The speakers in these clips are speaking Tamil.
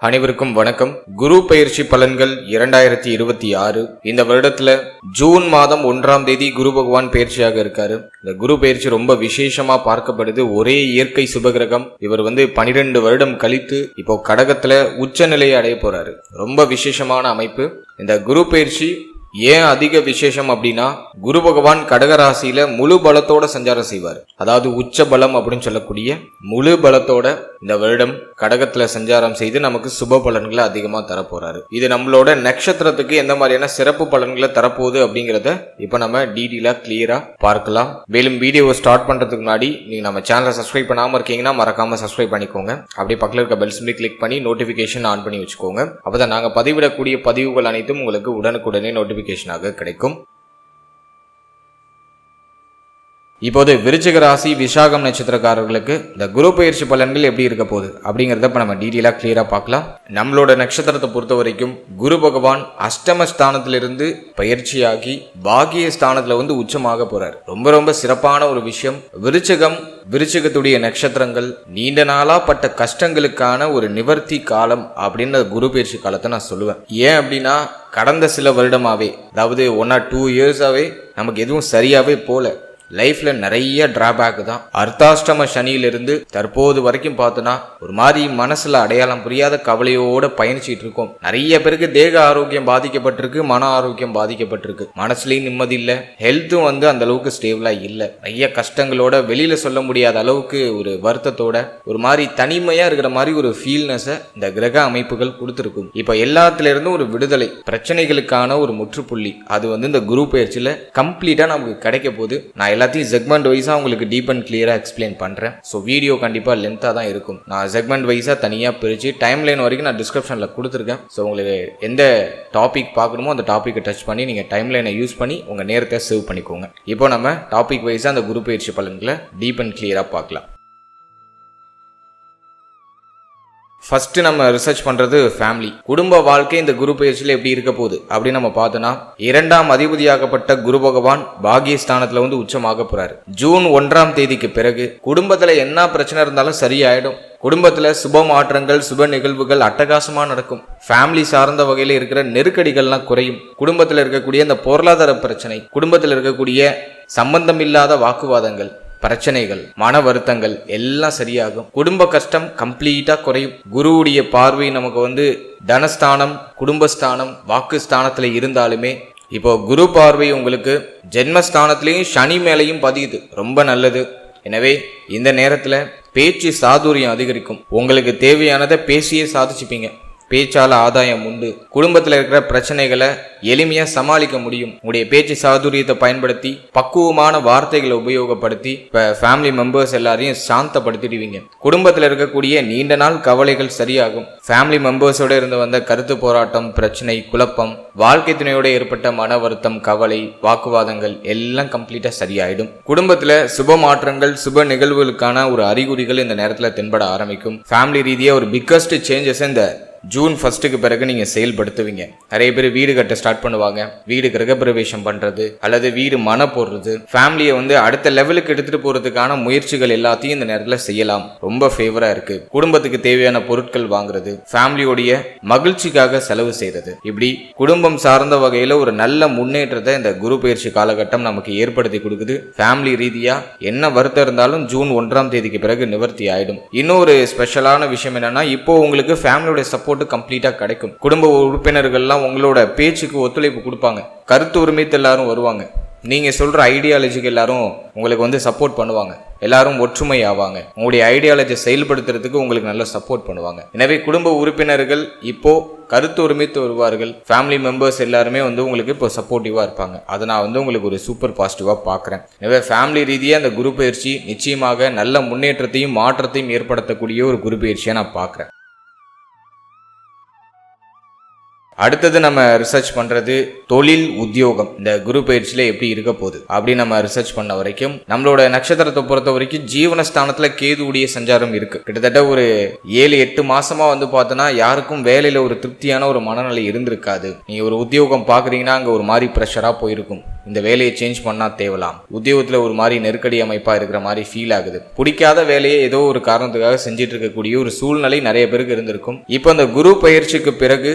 அனைவருக்கும் வணக்கம். குரு பெயர்ச்சி பலன்கள் 2026. இந்த வருடத்துல ஜூன் மாதம் 1ஆம் தேதி குரு பகவான் பெயர்ச்சியாக இருக்காரு. இந்த குரு பெயர்ச்சி ரொம்ப விசேஷமா பார்க்கப்படுது. ஒரே இயற்கை சுபகிரகம். இவர் 12 வருடம் கழித்து இப்போ கடகத்துல உச்ச நிலையை அடைய போறாரு. ரொம்ப விசேஷமான அமைப்பு. இந்த குரு பெயர்ச்சி ஏன் அதிக விசேஷம் அப்படின்னா, குரு பகவான் கடகராசியில முழு பலத்தோட சஞ்சாரம் செய்வார். அதாவது உச்ச பலம் அப்படின்னு சொல்லக்கூடிய முழு பலத்தோட இந்த வருடம் கடகத்துல சஞ்சாரம் செய்து நமக்கு சுப பலன்களை அதிகமா தரப்போறாரு. இது நம்மளோட நட்சத்திரத்துக்கு எந்த மாதிரியான சிறப்பு பலன்களை தரப்போகுது அப்படிங்கறத இப்ப நம்ம டீடெயிலா கிளியரா பார்க்கலாம். மேலும் வீடியோவை ஸ்டார்ட் பண்றதுக்கு முன்னாடி நீங்க நம்ம சேனலை சப்ஸ்கிரைப் பண்ணாம இருக்கீங்கன்னா மறக்காம சப்ஸ்கிரைப் பண்ணிக்கோங்க. அப்படியே பக்கத்துல இருக்க பெல் சிம்பலை கிளிக் பண்ணி நோட்டிபிகேஷன் ஆன் பண்ணி வச்சுக்கோங்க. அப்பதான் நாங்க பதிவிடக்கூடிய பதிவுகள் அனைத்தும் உங்களுக்கு உடனுக்குடனே நோட்டிபிகேஷனாக கிடைக்கும். இப்போது விருச்சிக ராசி விசாகம் நட்சத்திரக்காரர்களுக்கு இந்த குரு பெயர்ச்சி பலன்கள் எப்படி இருக்க போகுது அப்படிங்கறத இப்ப நம்ம டீடெயிலா கிளியரா பார்க்கலாம். நம்மளோட நட்சத்திரத்தை பொறுத்த வரைக்கும் குரு பகவான் அஷ்டம ஸ்தானத்திலிருந்து பயிற்சியாகி பாகிய ஸ்தானத்துல உச்சமாக போறார். ரொம்ப சிறப்பான ஒரு விஷயம். விருச்சிகத்துடைய நட்சத்திரங்கள் நீண்ட நாளா பட்ட கஷ்டங்களுக்கான ஒரு நிவர்த்தி காலம் அப்படின்னு குரு பெயர்ச்சி காலத்தை நான் சொல்லுவேன். ஏன் அப்படின்னா, கடந்த சில வருடமாவே, அதாவது 1 or 2 இயர்ஸாவே நமக்கு எதுவும் சரியாவே போல. லைஃப்ல நிறைய டிராபேக் தான். அர்த்தாஷ்டம சனியிலிருந்து தற்போது வரைக்கும் பார்த்தோன்னா ஒரு மாதிரி மனசுல அடையாளம் புரியாத கவலையோட பயணிச்சிட்டு இருக்கோம். நிறைய பேருக்கு தேக ஆரோக்கியம் பாதிக்கப்பட்டிருக்கு, மன ஆரோக்கியம் பாதிக்கப்பட்டிருக்கு. மனசுலயும் நிம்மதி இல்ல, ஹெல்த்தும் அந்த அளவுக்கு ஸ்டேபிளா இல்ல. நிறைய கஷ்டங்களோட வெளியில சொல்ல முடியாத அளவுக்கு ஒரு வருத்தத்தோட ஒரு மாதிரி தனிமையா இருக்கிற மாதிரி ஒரு ஃபீல்னஸை இந்த கிரக அமைப்புகள் கொடுத்துருக்கும். இப்ப எல்லாத்துல இருந்தும் ஒரு விடுதலை, பிரச்சனைகளுக்கான ஒரு முற்றுப்புள்ளி அது இந்த குரு பெயர்ச்சியில கம்ப்ளீட்டா நமக்கு கிடைக்க போகுது. நான் எல்லாத்தையும் செக்மெண்ட் வைஸா உங்களுக்கு டீப் அண்ட் கிளியரா எக்ஸ்பிளைன் பண்றேன். ஸோ வீடியோ கண்டிப்பா லென்த்தா தான் இருக்கும். நான் செக்மெண்ட் வைஸா தனியா பிரிச்சு டைம் லைன் வரைக்கும் நான் டிஸ்கிரிப்ஷன்ல கொடுத்துருக்கேன். ஸோ உங்களுக்கு எந்த டாபிக் பார்க்கணுமோ அந்த டாபிக்கை டச் பண்ணி நீங்க டைம் லைனை யூஸ் பண்ணி உங்க நேரத்தை சேவ் பண்ணிக்கோங்க. இப்போ நம்ம டாபிக் வைஸா அந்த குரு பெயர்ச்சி பலன்களை டீப் அண்ட் கிளியரா பார்க்கலாம். ஃபர்ஸ்ட் நம்ம ரிசர்ச் பண்றது ஃபேமிலி, குடும்ப வாழ்க்கை இந்த குரு பெயர்ச்சியில எப்படி இருக்க போகுது அப்படின்னு நம்ம பார்த்தோம்னா, 2ஆம் அதிபதியாகப்பட்ட குரு பகவான் பாகியஸ்தானத்துல உச்சமாக போறாரு. ஜூன் 1ஆம் தேதிக்கு பிறகு குடும்பத்துல என்ன பிரச்சனை இருந்தாலும் சரியாயிடும். குடும்பத்துல சுப மாற்றங்கள், சுப நிகழ்வுகள் அட்டகாசமா நடக்கும். ஃபேமிலி சார்ந்த வகையில இருக்கிற நெருக்கடிகள்லாம் குறையும். குடும்பத்துல இருக்கக்கூடிய இந்த பொருளாதார பிரச்சனை, குடும்பத்துல இருக்கக்கூடிய சம்பந்தம் இல்லாத வாக்குவாதங்கள், பிரச்சனைகள், மன வருத்தங்கள் எல்லாம் சரியாகும். குடும்ப கஷ்டம் கம்ப்ளீட்டா குறையும். குருவுடைய பார்வை நமக்கு தனஸ்தானம், குடும்பஸ்தானம், வாக்குஸ்தானத்துல இருந்தாலுமே இப்போ குரு பார்வை உங்களுக்கு ஜென்மஸ்தானத்திலையும் சனி மேலையும் பதியுது. ரொம்ப நல்லது. எனவே இந்த நேரத்துல பேச்சு சாதுரியம் அதிகரிக்கும். உங்களுக்கு தேவையானதை பேசியே சாதிச்சுப்பீங்க. பேச்சால ஆதாயம் உண்டு. குடும்பத்தில் இருக்கிற பிரச்சனைகளை எளிமையா சமாளிக்க முடியும். உங்களுடைய பேச்சு சாதுரியத்தை பயன்படுத்தி பக்குவமான வார்த்தைகளை உபயோகப்படுத்தி ஃபேமிலி மெம்பர்ஸ் எல்லாரையும் சாந்தப்படுத்திடுவீங்க. குடும்பத்தில் இருக்கக்கூடிய நீண்ட நாள் கவலைகள் சரியாகும். ஃபேமிலி மெம்பர்ஸோட இருந்து வந்த கருத்து போராட்டம், பிரச்சனை, குழப்பம், வாழ்க்கை துணையோட ஏற்பட்ட மன வருத்தம், கவலை, வாக்குவாதங்கள் எல்லாம் கம்ப்ளீட்டா சரியாயிடும். குடும்பத்துல சுப மாற்றங்கள், சுப நிகழ்வுகளுக்கான ஒரு அறிகுறிகள் இந்த நேரத்துல தென்பட ஆரம்பிக்கும். ஃபேமிலி ரீதியா ஒரு பிக்கஸ்ட் சேஞ்சஸ் இந்த ஜூன் 1க்கு பிறகு நீங்க செயல்படுத்துவீங்க. நிறைய பேர் வீடு கட்ட ஸ்டார்ட் பண்ணுவாங்க. வீடு கிரகப்பிரவேசம் பண்றது அல்லது வீடு மன போடுறது, ஃபேமிலியை அடுத்த லெவலுக்கு எடுத்துட்டு போறதுக்கான முயற்சிகள் எல்லாத்தையும் இந்த நேரத்துல செய்யலாம். ரொம்ப ஃபேவரா இருக்கு. குடும்பத்துக்கு தேவையான பொருட்கள் வாங்குறது, ஃபேமிலியோடைய மகிழ்ச்சிக்காக செலவு செய்யறது, இப்படி குடும்பம் சார்ந்த வகையில ஒரு நல்ல முன்னேற்றத்தை இந்த குரு பெயர்ச்சி காலகட்டம் நமக்கு ஏற்படுத்தி கொடுக்குது. ஃபேமிலி ரீதியா என்ன வருத்தம் இருந்தாலும் ஜூன் 1ஆம் தேதிக்கு பிறகு நிவர்த்தி ஆயிடும். இன்னொரு ஸ்பெஷலான விஷயம் என்னன்னா, இப்போ உங்களுக்கு ஃபேமிலியோட சப்போர்ட் கம்ப்ளீட்டா கிடைக்கும். குடும்ப உறுப்பினர்கள்லாம் உங்களோட பேச்சுக்கு ஒத்துழைப்பு கொடுப்பாங்க. கருத்து உரிமைத்து எல்லாரும் வருவாங்க. நீங்க சொல்ற ஐடியாலஜிக்கு எல்லாரும் உங்களுக்கு சப்போர்ட் பண்ணுவாங்க. எல்லாரும் ஒற்றுமை ஆவாங்க. உங்களுடைய ஐடியாலஜி செயல்படுத்துறதுக்கு உங்களுக்கு நல்ல சப்போர்ட் பண்ணுவாங்க. எனவே குடும்ப உறுப்பினர்கள் இப்போ கருத்து உரிமைத்து வருவார்கள். ஃபேமிலி மெம்பர்ஸ் எல்லாருமே உங்களுக்கு இப்போ சப்போர்ட்டிவா இருப்பாங்க. அதை நான் உங்களுக்கு ஒரு சூப்பர் பாசிட்டிவா பாக்குறேன். எனவே ஃபேமிலி ரீதியா அந்த குரு பெயர்ச்சி நிச்சயமாக நல்ல முன்னேற்றத்தையும் மாற்றத்தையும் ஏற்படுத்தக்கூடிய ஒரு குரு பெயர்ச்சியா நான் பாக்குறேன். அடுத்தது நம்ம ரிசர்ச் பண்றது தொழில் உத்தியோகம் இந்த குரு பயிற்சியில எப்படி இருக்க போகுது அப்படி நம்ம ரிசர்ச் பண்ண வரைக்கும் நம்மளோட நட்சத்திரத்தை பொறுத்த வரைக்கும் ஜீவனஸ்தானத்துல கேதுவுடைய சஞ்சாரம் இருக்கு. கிட்டத்தட்ட ஒரு 7-8 மாசமா வந்து பார்த்தோன்னா யாருக்கும் வேலையில ஒரு திருப்தியான ஒரு மனநிலை இருந்திருக்காது. நீங்க ஒரு உத்தியோகம் பாக்குறீங்கன்னா அங்க ஒரு மாதிரி ப்ரெஷரா போயிருக்கும். இந்த வேலையை சேஞ்ச் பண்ணா தேவலாம், உத்தியோகத்துல ஒரு மாதிரி நெருக்கடி அமைப்பா இருக்கிற மாதிரி ஃபீல் ஆகுது. பிடிக்காத வேலையை ஏதோ ஒரு காரணத்துக்காக செஞ்சிட்டு இருக்கக்கூடிய ஒரு சூழ்நிலை நிறைய பேருக்கு இருந்திருக்கும். இப்போ இந்த குரு பயிற்சிக்கு பிறகு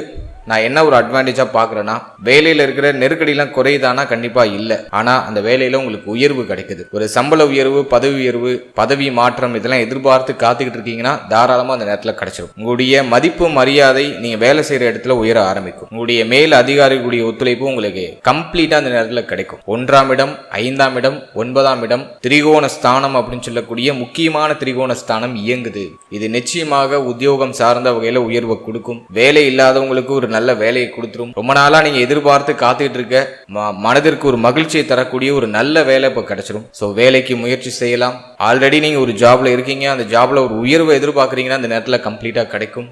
நான் என்ன ஒரு அட்வான்டேஜா பாக்குறேன்னா, வேலையில இருக்கிற நெருக்கடியெல்லாம் குறையுதானா? கண்டிப்பா இல்ல. ஆனா அந்த வேலையில உங்களுக்கு உயர்வு கிடைக்குது. ஒரு சம்பள உயர்வு, பதவி உயர்வு, பதவி மாற்றம் இதெல்லாம் எதிர்பார்த்து காத்துக்கிட்டு இருக்கீங்கன்னா தாராளமா அந்த நேரத்துல கிடைச்சிடும். உங்களுடைய மதிப்பு மரியாதை நீங்க வேலை செய்யற இடத்துல உயர ஆரம்பிக்கும். உங்களுடைய மேல் அதிகாரிகளுடைய ஒத்துழைப்பு உங்களுக்கு கம்ப்ளீட்டா அந்த நேரத்துல கிடைக்கும். 1ஆம் இடம், 5ஆம் இடம், 9ஆம் இடம் திரிகோண ஸ்தானம் அப்படின்னு சொல்லக்கூடிய முக்கியமான திரிகோண ஸ்தானம் இயங்குது. இது நிச்சயமாக உத்தியோகம் சார்ந்த வகையில உயர்வை கொடுக்கும். வேலை இல்லாதவங்களுக்கு ஒரு நல்ல வேலையை கொடுத்துரும். ரொம்ப நாளா நீங்க எதிர்பார்த்து காத்துக்கிட்டு இருக்க மனதிற்கு ஒரு மகிழ்ச்சியை தரக்கூடிய ஒரு நல்ல வேலை இப்ப கிடைச்சிடும். சோ வேலைக்கு முயற்சி செய்யலாம். ஆல்ரெடி நீங்க ஒரு ஜாப்ல இருக்கீங்க, அந்த ஜாப்ல ஒரு உயர்வை எதிர்பார்க்கறீங்கன்னா அந்த நேரத்துல கம்ப்ளீட்டா கிடைக்கும்.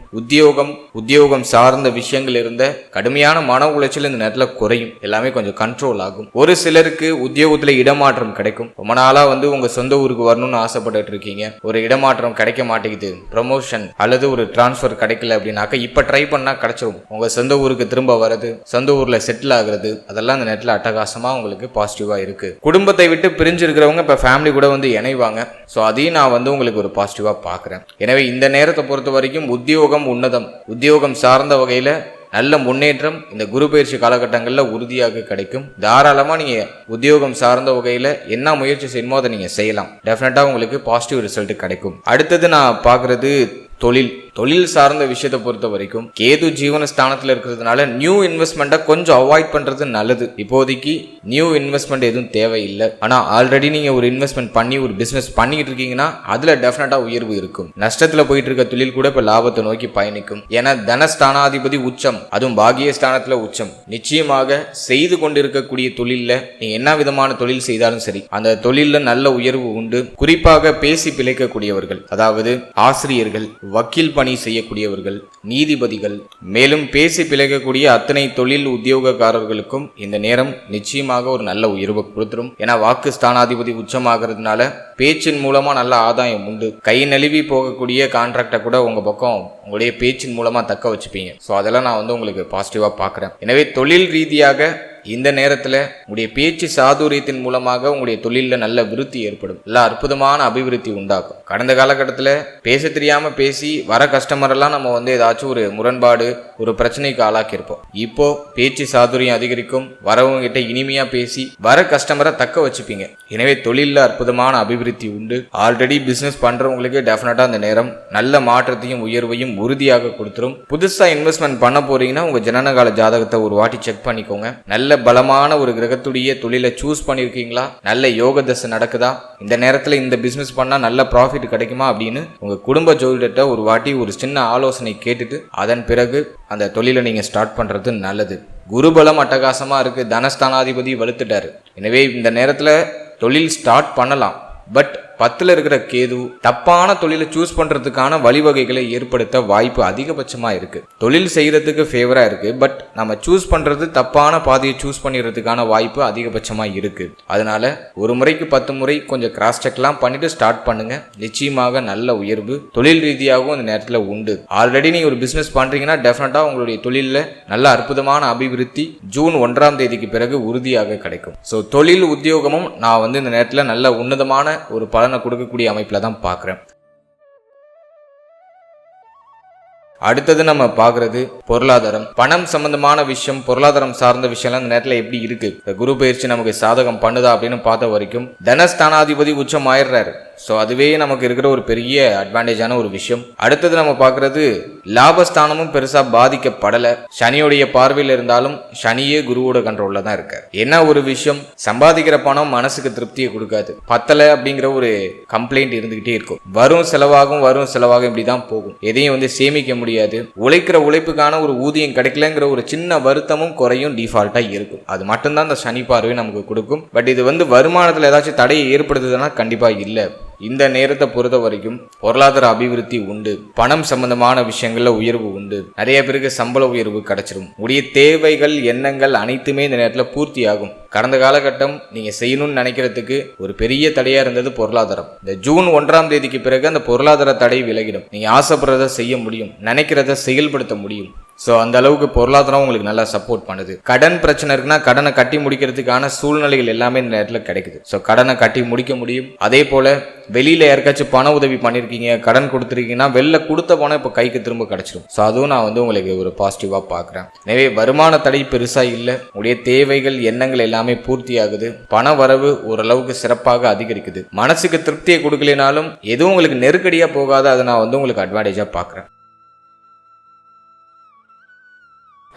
உத்தியோகம் சார்ந்த விஷயங்கள் இருந்த கடுமையான மன உளைச்சல் இந்த நேரத்துல குறையும். எல்லாமே கொஞ்சம் கண்ட்ரோல் ஆகும். ஒரு சிலருக்கு உத்தியோகத்துல இடமாற்றம் கிடைக்கும். ரொம்ப நாளா வந்து உங்க சொந்த ஊருக்கு வரணும்னு ஆசைப்பட்டு இருக்கீங்க, ஒரு இடமாற்றம் கிடைக்க மாட்டேங்குது, ப்ரமோஷன் அல்லது ஒரு டிரான்ஸ்பர் கிடைக்கல அப்படின்னாக்க இப்ப ட்ரை பண்ணா கிடைச்சிடும். உங்க சொந்த ஊருக்கு திரும்ப வர்றது, சொந்த ஊர்ல செட்டில் ஆகுறது, அதெல்லாம் அந்த நேரத்துல அட்டகாசமா உங்களுக்கு பாசிட்டிவா இருக்கு. குடும்பத்தை விட்டு பிரிஞ்சு இருக்கிறவங்க இப்ப ஃபேமிலி கூட வந்து இணைவாங்க. சோ அதையும் நான் வந்து உங்களுக்கு ஒரு பாசிட்டிவா பாக்குறேன். எனவே இந்த நேரத்தை பொறுத்த வரைக்கும் உத்தியோகம் உன்னதம், உத்தியோகம் சார்ந்த வகையில நல்ல முன்னேற்றம் இந்த குரு பயிற்சி காலகட்டங்களில் உறுதியாக கிடைக்கும். தாராளமா நீங்க உத்தியோகம் சார்ந்த வகையில என்ன முயற்சி செய்யணுமோ அதை நீங்க செய்யலாம். டெஃபினட்டா உங்களுக்கு பாசிட்டிவ் ரிசல்ட் கிடைக்கும். அடுத்தது நான் பாக்குறது தொழில் சார்ந்த விஷயத்தை பொறுத்த வரைக்கும் கேது ஜீவனஸ்தானத்துல இருக்கிறதுனால நியூ இன்வெஸ்ட்மெண்ட்டை கொஞ்சம் அவாய்ட் பண்றது நல்லது. இப்போதைக்கு நியூ இன்வெஸ்ட்மெண்ட் எதுவும் தேவையில்லை. ஆனா ஆல்ரெடி நீங்க ஒரு இன்வெஸ்ட்மெண்ட் பண்ணி ஒரு பிசினஸ் பண்ணிட்டு இருக்கீங்கன்னா அதுல டெஃபினட்டா உயர்வு இருக்கும். நஷ்டத்துல போயிட்டு இருக்க தொழில் கூட இப்ப லாபத்தை நோக்கி பயணிக்கும். ஏன்னா தனஸ்தானாதிபதி உச்சம், அதுவும் பாகியஸ்தானத்துல உச்சம். நிச்சயமாக செய்து கொண்டிருக்கக்கூடிய தொழில்ல நீங்க என்ன விதமான தொழில் செய்தாலும் சரி அந்த தொழில்ல நல்ல உயர்வு உண்டு. குறிப்பாக பேசி பிழைக்கக்கூடியவர்கள், அதாவது ஆசிரியர்கள், வக்கீல் பணி செய்யக்கூடியவர்கள், நீதிபதிகள், மேலும் பேசி பிழைக்கக்கூடிய அத்தனை தொழில் உத்தியோகக்காரர்களுக்கும் இந்த நேரம் நிச்சயமாக ஒரு நல்ல உயர்வை கொடுத்துரும். ஏன்னா வாக்கு ஸ்தானாதிபதி உச்சமாகிறதுனால பேச்சின் மூலமா நல்ல ஆதாயம் உண்டு. கை நழுவி போகக்கூடிய கான்ட்ராக்டை கூட உங்க பக்கம் உங்களுடைய பேச்சின் மூலமா தக்க வச்சுப்பீங்க. ஸோ அதெல்லாம் நான் வந்து உங்களுக்கு பாசிட்டிவா பார்க்குறேன். எனவே தொழில் ரீதியாக இந்த நேரத்துல உங்களுடைய பேச்சு சாதுரியத்தின் மூலமாக உங்களுடைய தொழில நல்ல விருத்தி ஏற்படும். நல்ல அற்புதமான அபிவிருத்தி உண்டாகும். கடந்த காலகட்டத்துல பேச தெரியாம பேசி வர கஸ்டமர் எல்லாம் நம்ம வந்து ஏதாச்சும் ஒரு முரண்பாடு, ஒரு பிரச்சனைக்கு ஆளாக்கி இருப்போம். இப்போ பேச்சு சாதுரியம் அதிகரிக்கும். வரவங்க கிட்ட இனிமையா பேசி வர கஸ்டமரை தக்க வச்சுப்பீங்க. எனவே தொழில அற்புதமான அபிவிருத்தி உண்டு. ஆல்ரெடி பிசினஸ் பண்றவங்களுக்கு டெஃபினட்டா அந்த நேரம் நல்ல மாற்றத்தையும் உயர்வையும் உறுதியாக கொடுத்துரும். புதுசா இன்வெஸ்ட்மெண்ட் பண்ண போறீங்கன்னா உங்க ஜனனகால ஜாதகத்தை ஒரு வாட்டி செக் பண்ணிக்கோங்க. நல்ல பலமான ஒரு கிரகத்துடைய தொழிலை சூஸ் பண்ணிருக்கீங்களா, நல்ல யோக தசை நடக்குதா, இந்த நேரத்துல இந்த பிசினஸ் பண்ணா நல்ல ப்ராஃபிட் கிடைக்குமா அப்படின்னு உங்க குடும்ப ஜோதிடத்தை ஒரு வாட்டி ஒரு சின்ன ஆலோசனை கேட்டுட்டு அதன் பிறகு அந்த தொழிலை நீங்க ஸ்டார்ட் பண்றது நல்லது. குருபலம் அட்டகாசமா இருக்கு, தனஸ்தானாதிபதி வலுத்துட்டாரு. எனவே இந்த நேரத்துல தொழில் ஸ்டார்ட் பண்ணலாம். பட் 10ல் இருக்கிற கேது தப்பான தொழிலை சூஸ் பண்றதுக்கான வழிவகைகளை ஏற்படுத்த வாய்ப்பு அதிகபட்சமா இருக்கு. தொழில் செய்யறதுக்கு ஃபேவரா இருக்கு, பட் நம்ம சூஸ் பண்றது தப்பான பாதையை சூஸ் பண்ணிடுறதுக்கான வாய்ப்பு அதிகபட்சமா இருக்கு. அதனால ஒரு முறைக்கு 10 முறை கொஞ்சம் கிராஸ் செக்லாம் பண்ணிட்டு ஸ்டார்ட் பண்ணுங்க. நிச்சயமாக நல்ல உயர்வு தொழில் ரீதியாகவும் அந்த நேரத்துல உண்டு. ஆல்ரெடி நீங்க ஒரு பிசினஸ் பண்றீங்கன்னா டெஃபினட்டா உங்களுடைய தொழில நல்ல அற்புதமான அபிவிருத்தி ஜூன் 1ஆம் தேதிக்கு பிறகு உறுதியாக கிடைக்கும். ஸோ தொழில் உத்தியோகமும் நான் வந்து இந்த நேரத்துல நல்ல உன்னதமான ஒரு பலனை கொடுக்கக்கூடிய அமைப்புல தான் பார்க்கிறேன். அடுத்தது நம்ம பாக்குறது பொருளாதாரம், பணம் சம்பந்தமான விஷயம், பொருளாதாரம் சார்ந்த விஷயம்லாம் இந்த நேரத்துல எப்படி இருக்கு, குரு பயிற்சி நமக்கு சாதகம் பண்ணுதா அப்படின்னு பார்த்த வரைக்கும் தனஸ்தானாதிபதி உச்சம் ஆயிடுறாரு. ஸோ அதுவே நமக்கு இருக்கிற ஒரு பெரிய அட்வான்டேஜான ஒரு விஷயம். அடுத்தது நம்ம பார்க்கறது லாபஸ்தானமும் பெருசா பாதிக்கப்படலை. சனியோடைய பார்வையில் இருந்தாலும் சனியே குருவோட கண்ட்ரோல்ல தான் இருக்காரு. என்ன ஒரு விஷயம், சம்பாதிக்கிற பணம் மனசுக்கு திருப்தியை கொடுக்காது. பத்தலை அப்படிங்கிற ஒரு கம்ப்ளைண்ட் இருந்துகிட்டே இருக்கும். வரும் செலவாகும் இப்படிதான் போகும். எதையும் வந்து சேமிக்க முடியாது. உழைக்கிற உழைப்புக்கான ஒரு ஊதியம் கிடைக்கலங்கிற ஒரு சின்ன வருத்தமும் குறையும் டிஃபால்ட்டா இருக்கும். அது மட்டும்தான் இந்த சனி பார்வை நமக்கு கொடுக்கும். பட் இது வந்து வருமானத்துல ஏதாச்சும் தடையை ஏற்படுத்துதுன்னா கண்டிப்பா இல்லை. இந்த நேரத்தை பொறுத்த வரைக்கும் பொருளாதார அபிவிருத்தி உண்டு, பணம் சம்பந்தமான விஷயங்கள்ல உயர்வு உண்டு, நிறைய பேருக்கு சம்பள உயர்வு கிடைச்சிடும், உடைய தேவைகள் எண்ணங்கள் அனைத்துமே இந்த நேரத்தில் பூர்த்தி ஆகும். கடந்த காலகட்டம் நீங்க செய்யணும்னு நினைக்கிறதுக்கு ஒரு பெரிய தடையா இருந்தது பொருளாதாரம். இந்த ஜூன் 1ஆம் தேதிக்கு பிறகு அந்த பொருளாதார தடை விலகிடும். நீங்க ஆசைப்படுறத செய்ய முடியும், நினைக்கிறத செயல்படுத்த முடியும். ஸோ அந்த அளவுக்கு பொருளாதாரம் உங்களுக்கு நல்லா சப்போர்ட் பண்ணுது. கடன் பிரச்சனை இருக்குன்னா கடனை கட்டி முடிக்கிறதுக்கான சூழ்நிலைகள் எல்லாமே இந்த நேரத்தில் கிடைக்குது. ஸோ கடனை கட்டி முடிக்க முடியும். அதே போல வெளியில யாருக்காச்சும் பண உதவி பண்ணிருக்கீங்க, கடன் கொடுத்துருக்கீங்கன்னா வெளில கொடுத்த பணம் இப்போ கைக்கு திரும்ப கிடைச்சிடும். ஸோ அதுவும் நான் உங்களுக்கு ஒரு பாசிட்டிவா பார்க்குறேன். எனவே வருமான தடை பெருசா இல்லை, உடைய தேவைகள் எண்ணங்கள் எல்லாமே பூர்த்தி ஆகுது, பண வரவு ஓரளவுக்கு சிறப்பாக அதிகரிக்குது. மனசுக்கு திருப்தியை கொடுக்கலனாலும் எதுவும் உங்களுக்கு நெருக்கடியா போகாது, அதை நான் உங்களுக்கு அட்வான்டேஜா பார்க்குறேன்.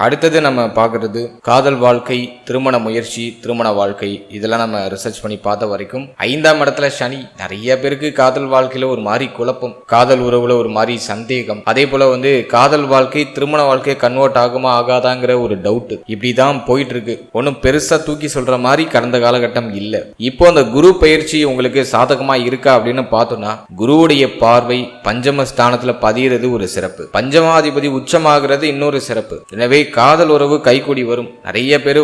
அடுத்தது நம்ம பார்க்கறது காதல் வாழ்க்கை, திருமண முயற்சி, திருமண வாழ்க்கை. இதெல்லாம் நம்ம ரிசர்ச் பண்ணி பார்த்த வரைக்கும் 5ஆம் இடத்துல சனி. நிறைய பேருக்கு காதல் வாழ்க்கையில ஒரு மாதிரி குழப்பம், காதல் உறவுல ஒரு மாதிரி சந்தேகம், அதே போல காதல் வாழ்க்கை திருமண வாழ்க்கை கன்வெர்ட் ஆகுமா ஆகாதாங்கிற ஒரு டவுட். இப்படிதான் போயிட்டு இருக்கு. ஒன்னும் பெருசா தூக்கி சொல்ற மாதிரி கடந்த காலகட்டம் இல்ல. இப்போ அந்த குரு பயிற்சி உங்களுக்கு சாதகமா இருக்கா அப்படின்னு பார்த்தோம்னா, குருவுடைய பார்வை பஞ்சம ஸ்தானத்துல பதிகிறது ஒரு சிறப்பு, பஞ்சமாதிபதி உச்சமாகிறது இன்னொரு சிறப்பு. எனவே காதல் உறவு கைகூடி வரும். நிறைய பேர்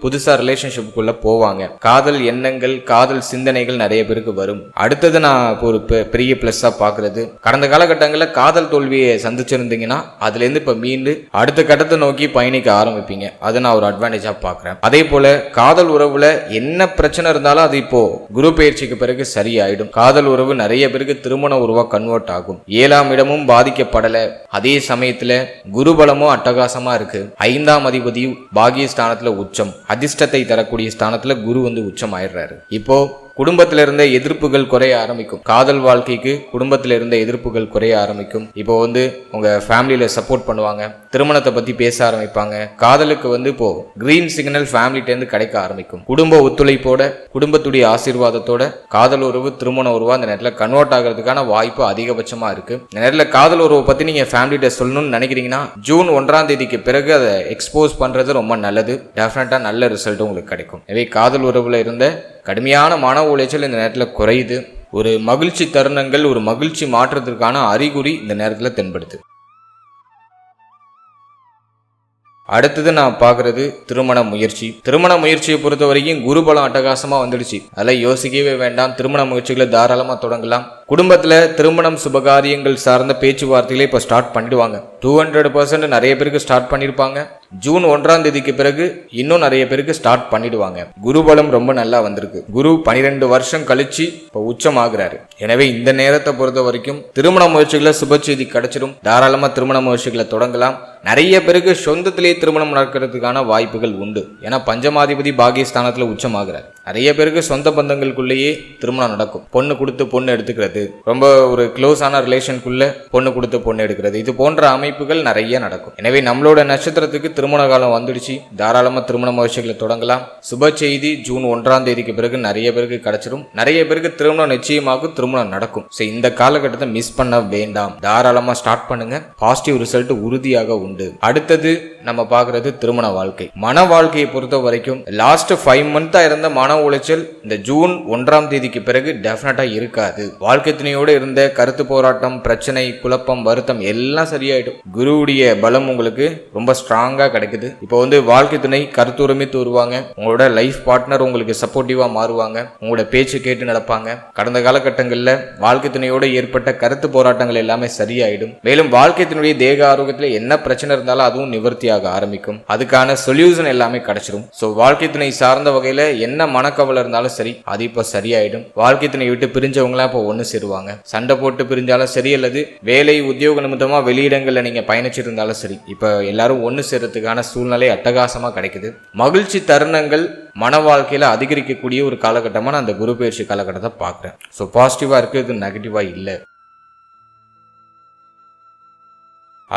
புதுசா ரிலேஷன்ஷிப்புக்குள்ள போவாங்க. காதல் எண்ணங்கள், காதல் சிந்தனைகள் நிறைய பேருக்கு வரும். அடுத்தது நான் ஒரு பெரிய பிளஸ்ஸா பாக்குறது, கடந்த காலகட்டங்களில் காதல் தோல்வியை சந்திச்சிருந்தீங்கன்னா அதுல இருந்து இப்ப மீண்டு அடுத்த கட்டத்தை நோக்கி பயணிக்க ஆரம்பிப்பீங்க. அதை நான் ஒரு அட்வான்டேஜா பாக்குறேன். அதே போல காதல் உறவுல என்ன பிரச்சனை இருந்தாலும் அது இப்போ குரு பயிற்சிக்கு பிறகு சரியாயிடும். காதல் உறவு நிறைய பேருக்கு திருமண உறவா கன்வெர்ட் ஆகும். 7ஆம் இடமும் பாதிக்கப்படல, அதே சமயத்துல குருபலமும் அட்டகாசமா இருக்கு. 5ஆம் அதிபதி பாகியஸ்தானத்துல உச்சம், அதிர்ஷ்டத்தை தரக்கூடிய ஸ்தானத்துல குரு உச்சம் ஆயிடுறாரு. இப்போ குடும்பத்தில இருந்த எதிர்ப்புகள் குறைய ஆரம்பிக்கும். காதல் வாழ்க்கைக்கு குடும்பத்தில இருந்த எதிர்ப்புகள் குறைய ஆரம்பிக்கும். இப்போ உங்க ஃபேமிலியில சப்போர்ட் பண்ணுவாங்க, திருமணத்தை பத்தி பேச ஆரம்பிப்பாங்க. காதலுக்கு இப்போ கிரீன் சிக்னல் ஃபேமிலிட்டேருந்து கிடைக்க ஆரம்பிக்கும். குடும்ப ஒத்துழைப்போட, குடும்பத்துடைய ஆசீர்வாதத்தோட காதல் உறவு திருமண உறவா அந்த நேரத்தில் கன்வெர்ட் ஆகிறதுக்கான வாய்ப்பு அதிகபட்சமா இருக்கு. இந்த நேரத்தில் காதல் உறவை பத்தி நீங்க ஃபேமிலிட்ட சொல்லணும்னு நினைக்கிறீங்கன்னா ஜூன் 1ஆம் தேதிக்கு பிறகு அதை எக்ஸ்போஸ் பண்றது ரொம்ப நல்லது. டெஃபினட்டா நல்ல ரிசல்ட் உங்களுக்கு கிடைக்கும். எனவே காதல் உறவுல இருந்த கடுமையான மன உளைச்சல் இந்த நேரத்தில் குறையுது. ஒரு மகிழ்ச்சி தருணங்கள், ஒரு மகிழ்ச்சி மாற்றத்திற்கான அறிகுறி இந்த நேரத்தில் தென்படுது. அடுத்தது நான் பார்க்கறது திருமண முயற்சி. திருமண முயற்சியை பொறுத்த வரைக்கும் குருபலம் அட்டகாசமா வந்துடுச்சு. அதெல்லாம் யோசிக்கவே வேண்டாம். திருமண முயற்சிகளை தாராளமா தொடங்கலாம். குடும்பத்துல திருமணம் சுபகாரியங்கள் சார்ந்த பேச்சுவார்த்தைகளை இப்ப ஸ்டார்ட் பண்ணிடுவாங்க. 200% நிறைய பேருக்கு ஸ்டார்ட் பண்ணிருப்பாங்க. ஜூன் 1ஆம் தேதிக்கு பிறகு இன்னும் நிறைய பேருக்கு ஸ்டார்ட் பண்ணிடுவாங்க. குருபலம் ரொம்ப நல்லா வந்திருக்கு. குரு 12 வருஷம் கழிச்சு இப்ப உச்சம் ஆகுறாரு. எனவே இந்த நேரத்தை பொறுத்த வரைக்கும் திருமண முயற்சிகளை சுப செய்தி கிடைச்சிடும். தாராளமா திருமண முயற்சிகளை தொடங்கலாம். நிறைய பேருக்கு சொந்தத்திலேயே திருமணம் நடக்கிறதுக்கான வாய்ப்புகள் உண்டு. ஏன்னா பஞ்சமாதிபதி பாகியஸ்தானத்துல உச்சம் ஆகுறாரு. நிறைய பேருக்கு சொந்த பந்தங்களுக்குள்ளேயே திருமணம் நடக்கும். பொண்ணு கொடுத்து பொண்ணு எடுத்துக்கிறது, ரொம்ப ஒரு க்ளோஸான ரிலேஷனுக்குள்ள பொண்ணு கொடுத்து பொண்ணு எடுக்கிறது, இது போன்ற அமைப்புகள் நிறைய நடக்கும். எனவே நம்மளோட நட்சத்திரத்துக்கு திருமண காலம் வந்துடுச்சு. தாராளமா திருமண முயற்சிகளை தொடங்கலாம். சுப செய்தி ஜூன் 1ஆம் தேதிக்கு பிறகு நிறைய பேருக்கு கிடைச்சிடும். நிறைய பேருக்கு திருமணம் நிச்சயமாகும், திருமணம் நடக்கும். இந்த காலகட்டத்தை மிஸ் பண்ண வேண்டாம். தாராளமா ஸ்டார்ட் பண்ணுங்க. பாசிட்டிவ் ரிசல்ட் உறுதியாக உண்டு. அடுத்தது நம்ம பார்க்கறது திருமண வாழ்க்கை. மன வாழ்க்கையை பொறுத்த வரைக்கும் லாஸ்ட் 5 மந்த்தா இருந்த மன உளைச்சல் இந்த ஜூன் 1ஆம் தேதிக்கு பிறகு டெஃபினட்டா இருக்காது. வாழ்க்கை துணையோடு இருந்த கருத்து போராட்டம், பிரச்சனை, குழப்பம், வருத்தம் எல்லாம் சரியாயிடும். குருவுடைய பலம் உங்களுக்கு ரொம்ப ஸ்ட்ராங்கா கிடைக்குது. இப்போ வாழ்க்கை துணை கருத்துரிமைத்து வருவாங்க. உங்களோட லைஃப் பார்ட்னர் உங்களுக்கு சப்போர்ட்டிவா மாறுவாங்க. உங்களோட பேச்சு கேட்டு நடப்பாங்க. கடந்த காலகட்டங்களில் வாழ்க்கை துணையோடு ஏற்பட்ட கருத்து போராட்டங்கள் எல்லாமே சரியாயிடும். மேலும் வாழ்க்கை துணையுடைய தேக ஆரோக்கியத்தில் என்ன பிரச்சனை இருந்தாலும் அதுவும் நிவர்த்தியாக ஆரம்பிக்கும். அதுக்கான சொல்யூஷன் எல்லாமே கிடைச்சிடும். ஸோ வாழ்க்கை துணை சார்ந்த வகையில என்ன மனக்கவலை இருந்தாலும் சரி, அது இப்போ சரியாயிடும். வாழ்க்கை துணை விட்டு பிரிஞ்சவங்களா இப்போ ஒன்று சேருவாங்க. சண்டை போட்டு பிரிஞ்சாலும் சரி, அல்லது வேலை உத்தியோக நிமித்தமா வெளியிடங்கள்ல நீங்க பயணிச்சிருந்தாலும் சரி, இப்போ எல்லாரும் ஒன்று சேர்றதுக்கான சூழ்நிலை அட்டகாசமா கிடைக்குது. மகிழ்ச்சி தருணங்கள் மன வாழ்க்கையில அதிகரிக்கக்கூடிய ஒரு காலகட்டமா நான் அந்த குரு பயிற்சி காலகட்டத்தை பார்க்குறேன். ஸோ பாசிட்டிவா இருக்கு, இது நெகட்டிவா இல்லை.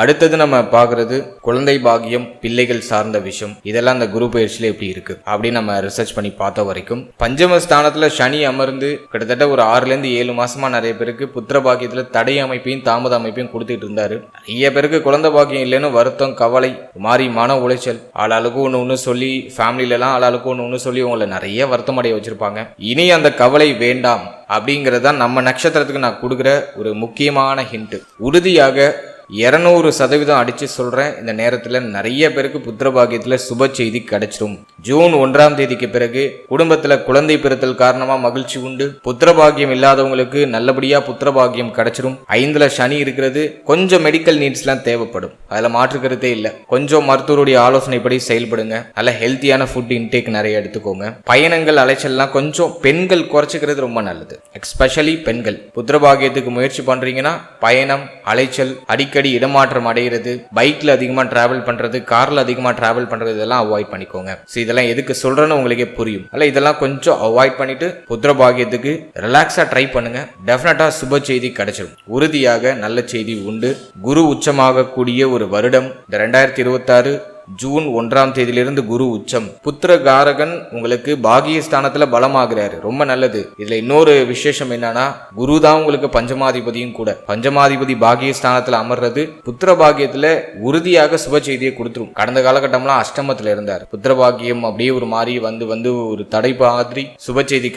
அடுத்தது நம்ம பார்க்கறது குழந்தை பாகியம், பிள்ளைகள் சார்ந்த விஷயம். இதெல்லாம் அந்த குரு பயிற்சியில எப்படி இருக்கு அப்படின்னு நம்ம ரிசர்ச் பண்ணி பார்த்த வரைக்கும், பஞ்சமஸ்தானத்துல சனி அமர்ந்து கிட்டத்தட்ட ஒரு 6-7 மாசமா நிறைய பேருக்கு புத்திர பாக்கியத்துல தடை அமைப்பையும் தாமத அமைப்பையும் கொடுத்துட்டு இருந்தாரு. நிறைய பேருக்கு குழந்தை பாக்கியம் இல்லைன்னு வருத்தம், கவலை, மாறி மன உளைச்சல், ஆளாளுக்கு ஒன்று சொல்லி ஃபேமிலில எல்லாம் ஆளாளுக்கு ஒன்று சொல்லி உங்களை நிறைய வருத்தம் அடைய வச்சிருப்பாங்க. இனி அந்த கவலை வேண்டாம் அப்படிங்கிறது தான் நம்ம நட்சத்திரத்துக்கு நான் கொடுக்குற ஒரு முக்கியமான ஹிண்ட். உறுதியாக 200% அடிச்சு சொல்றேன், இந்த நேரத்துல நிறைய பேருக்கு புத்திர பாக்கியத்துல சுப செய்தி கிடைச்சிடும். ஜூன் 1ஆம் தேதிக்கு பிறகு குடும்பத்துல குழந்தை பிறத்தல் காரணமா மகிழ்ச்சி உண்டு. புத்திர பாக்கியம் இல்லாதவங்களுக்கு நல்லபடியா புத்திர பாக்கியம் கிடைச்சிடும். 5ல சனி இருக்கிறது, கொஞ்சம் மெடிக்கல் நீட்ஸ் எல்லாம் தேவைப்படும், அதுல மாற்றுக்கிறதே இல்லை. கொஞ்சம் மருத்துவருடைய ஆலோசனைப்படி செயல்படுங்க. நல்ல ஹெல்த்தியான ஃபுட் இன்டேக் நிறைய எடுத்துக்கோங்க. பயணங்கள், அலைச்சல்லாம் கொஞ்சம் பெண்கள் குறைச்சிக்கிறது ரொம்ப நல்லது. எஸ்பெஷலி பெண்கள் புத்திர பாக்கியத்துக்கு முயற்சி பண்றீங்கன்னா பயணம், அலைச்சல், அடிக்கடி இடமாற்றம் அடைகிறது, பைக்ல அதிகமா டிராவல் பண்றது, கார்ல அதிகமா டிராவல் பண்றது, இதெல்லாம் அவாய்ட் பண்ணிக்கோங்க. இதெல்லாம் எதுக்கு சொல்றேன்னு உங்களுக்கே புரியும். அல்ல இதெல்லாம் கொஞ்சம் அவாய்ட் பண்ணிட்டு புத்திர பாக்கியத்துக்கு ரிலாக்ஸா ட்ரை பண்ணுங்க. டெஃபினட்டா சுப செய்தி கிடைச்சிடும். உறுதியாக நல்ல செய்தி உண்டு. குரு உச்சமாக கூடிய ஒரு வருடம் இந்த 2026. ஜூன் 1ஆம் தேதியிலிருந்து குரு உச்சம். புத்திரகாரகன் உங்களுக்கு பாகியஸ்தானத்துல பலமாகிறாரு, ரொம்ப நல்லது. இதுல இன்னொரு விசேஷம் என்னன்னா, குரு தான் உங்களுக்கு பஞ்சமாதிபதியும் கூட. பஞ்சமாதிபதி பாகியஸ்தானத்துல அமர்றது புத்திர பாகியத்துல உறுதியாக சுப செய்தியை கொடுத்துரும். கடந்த காலகட்டம்லாம் அஷ்டமத்துல இருந்தார். புத்திர பாகியம் அப்படியே ஒரு மாதிரி வந்து ஒரு தடை மாதிரி சுப செய்தி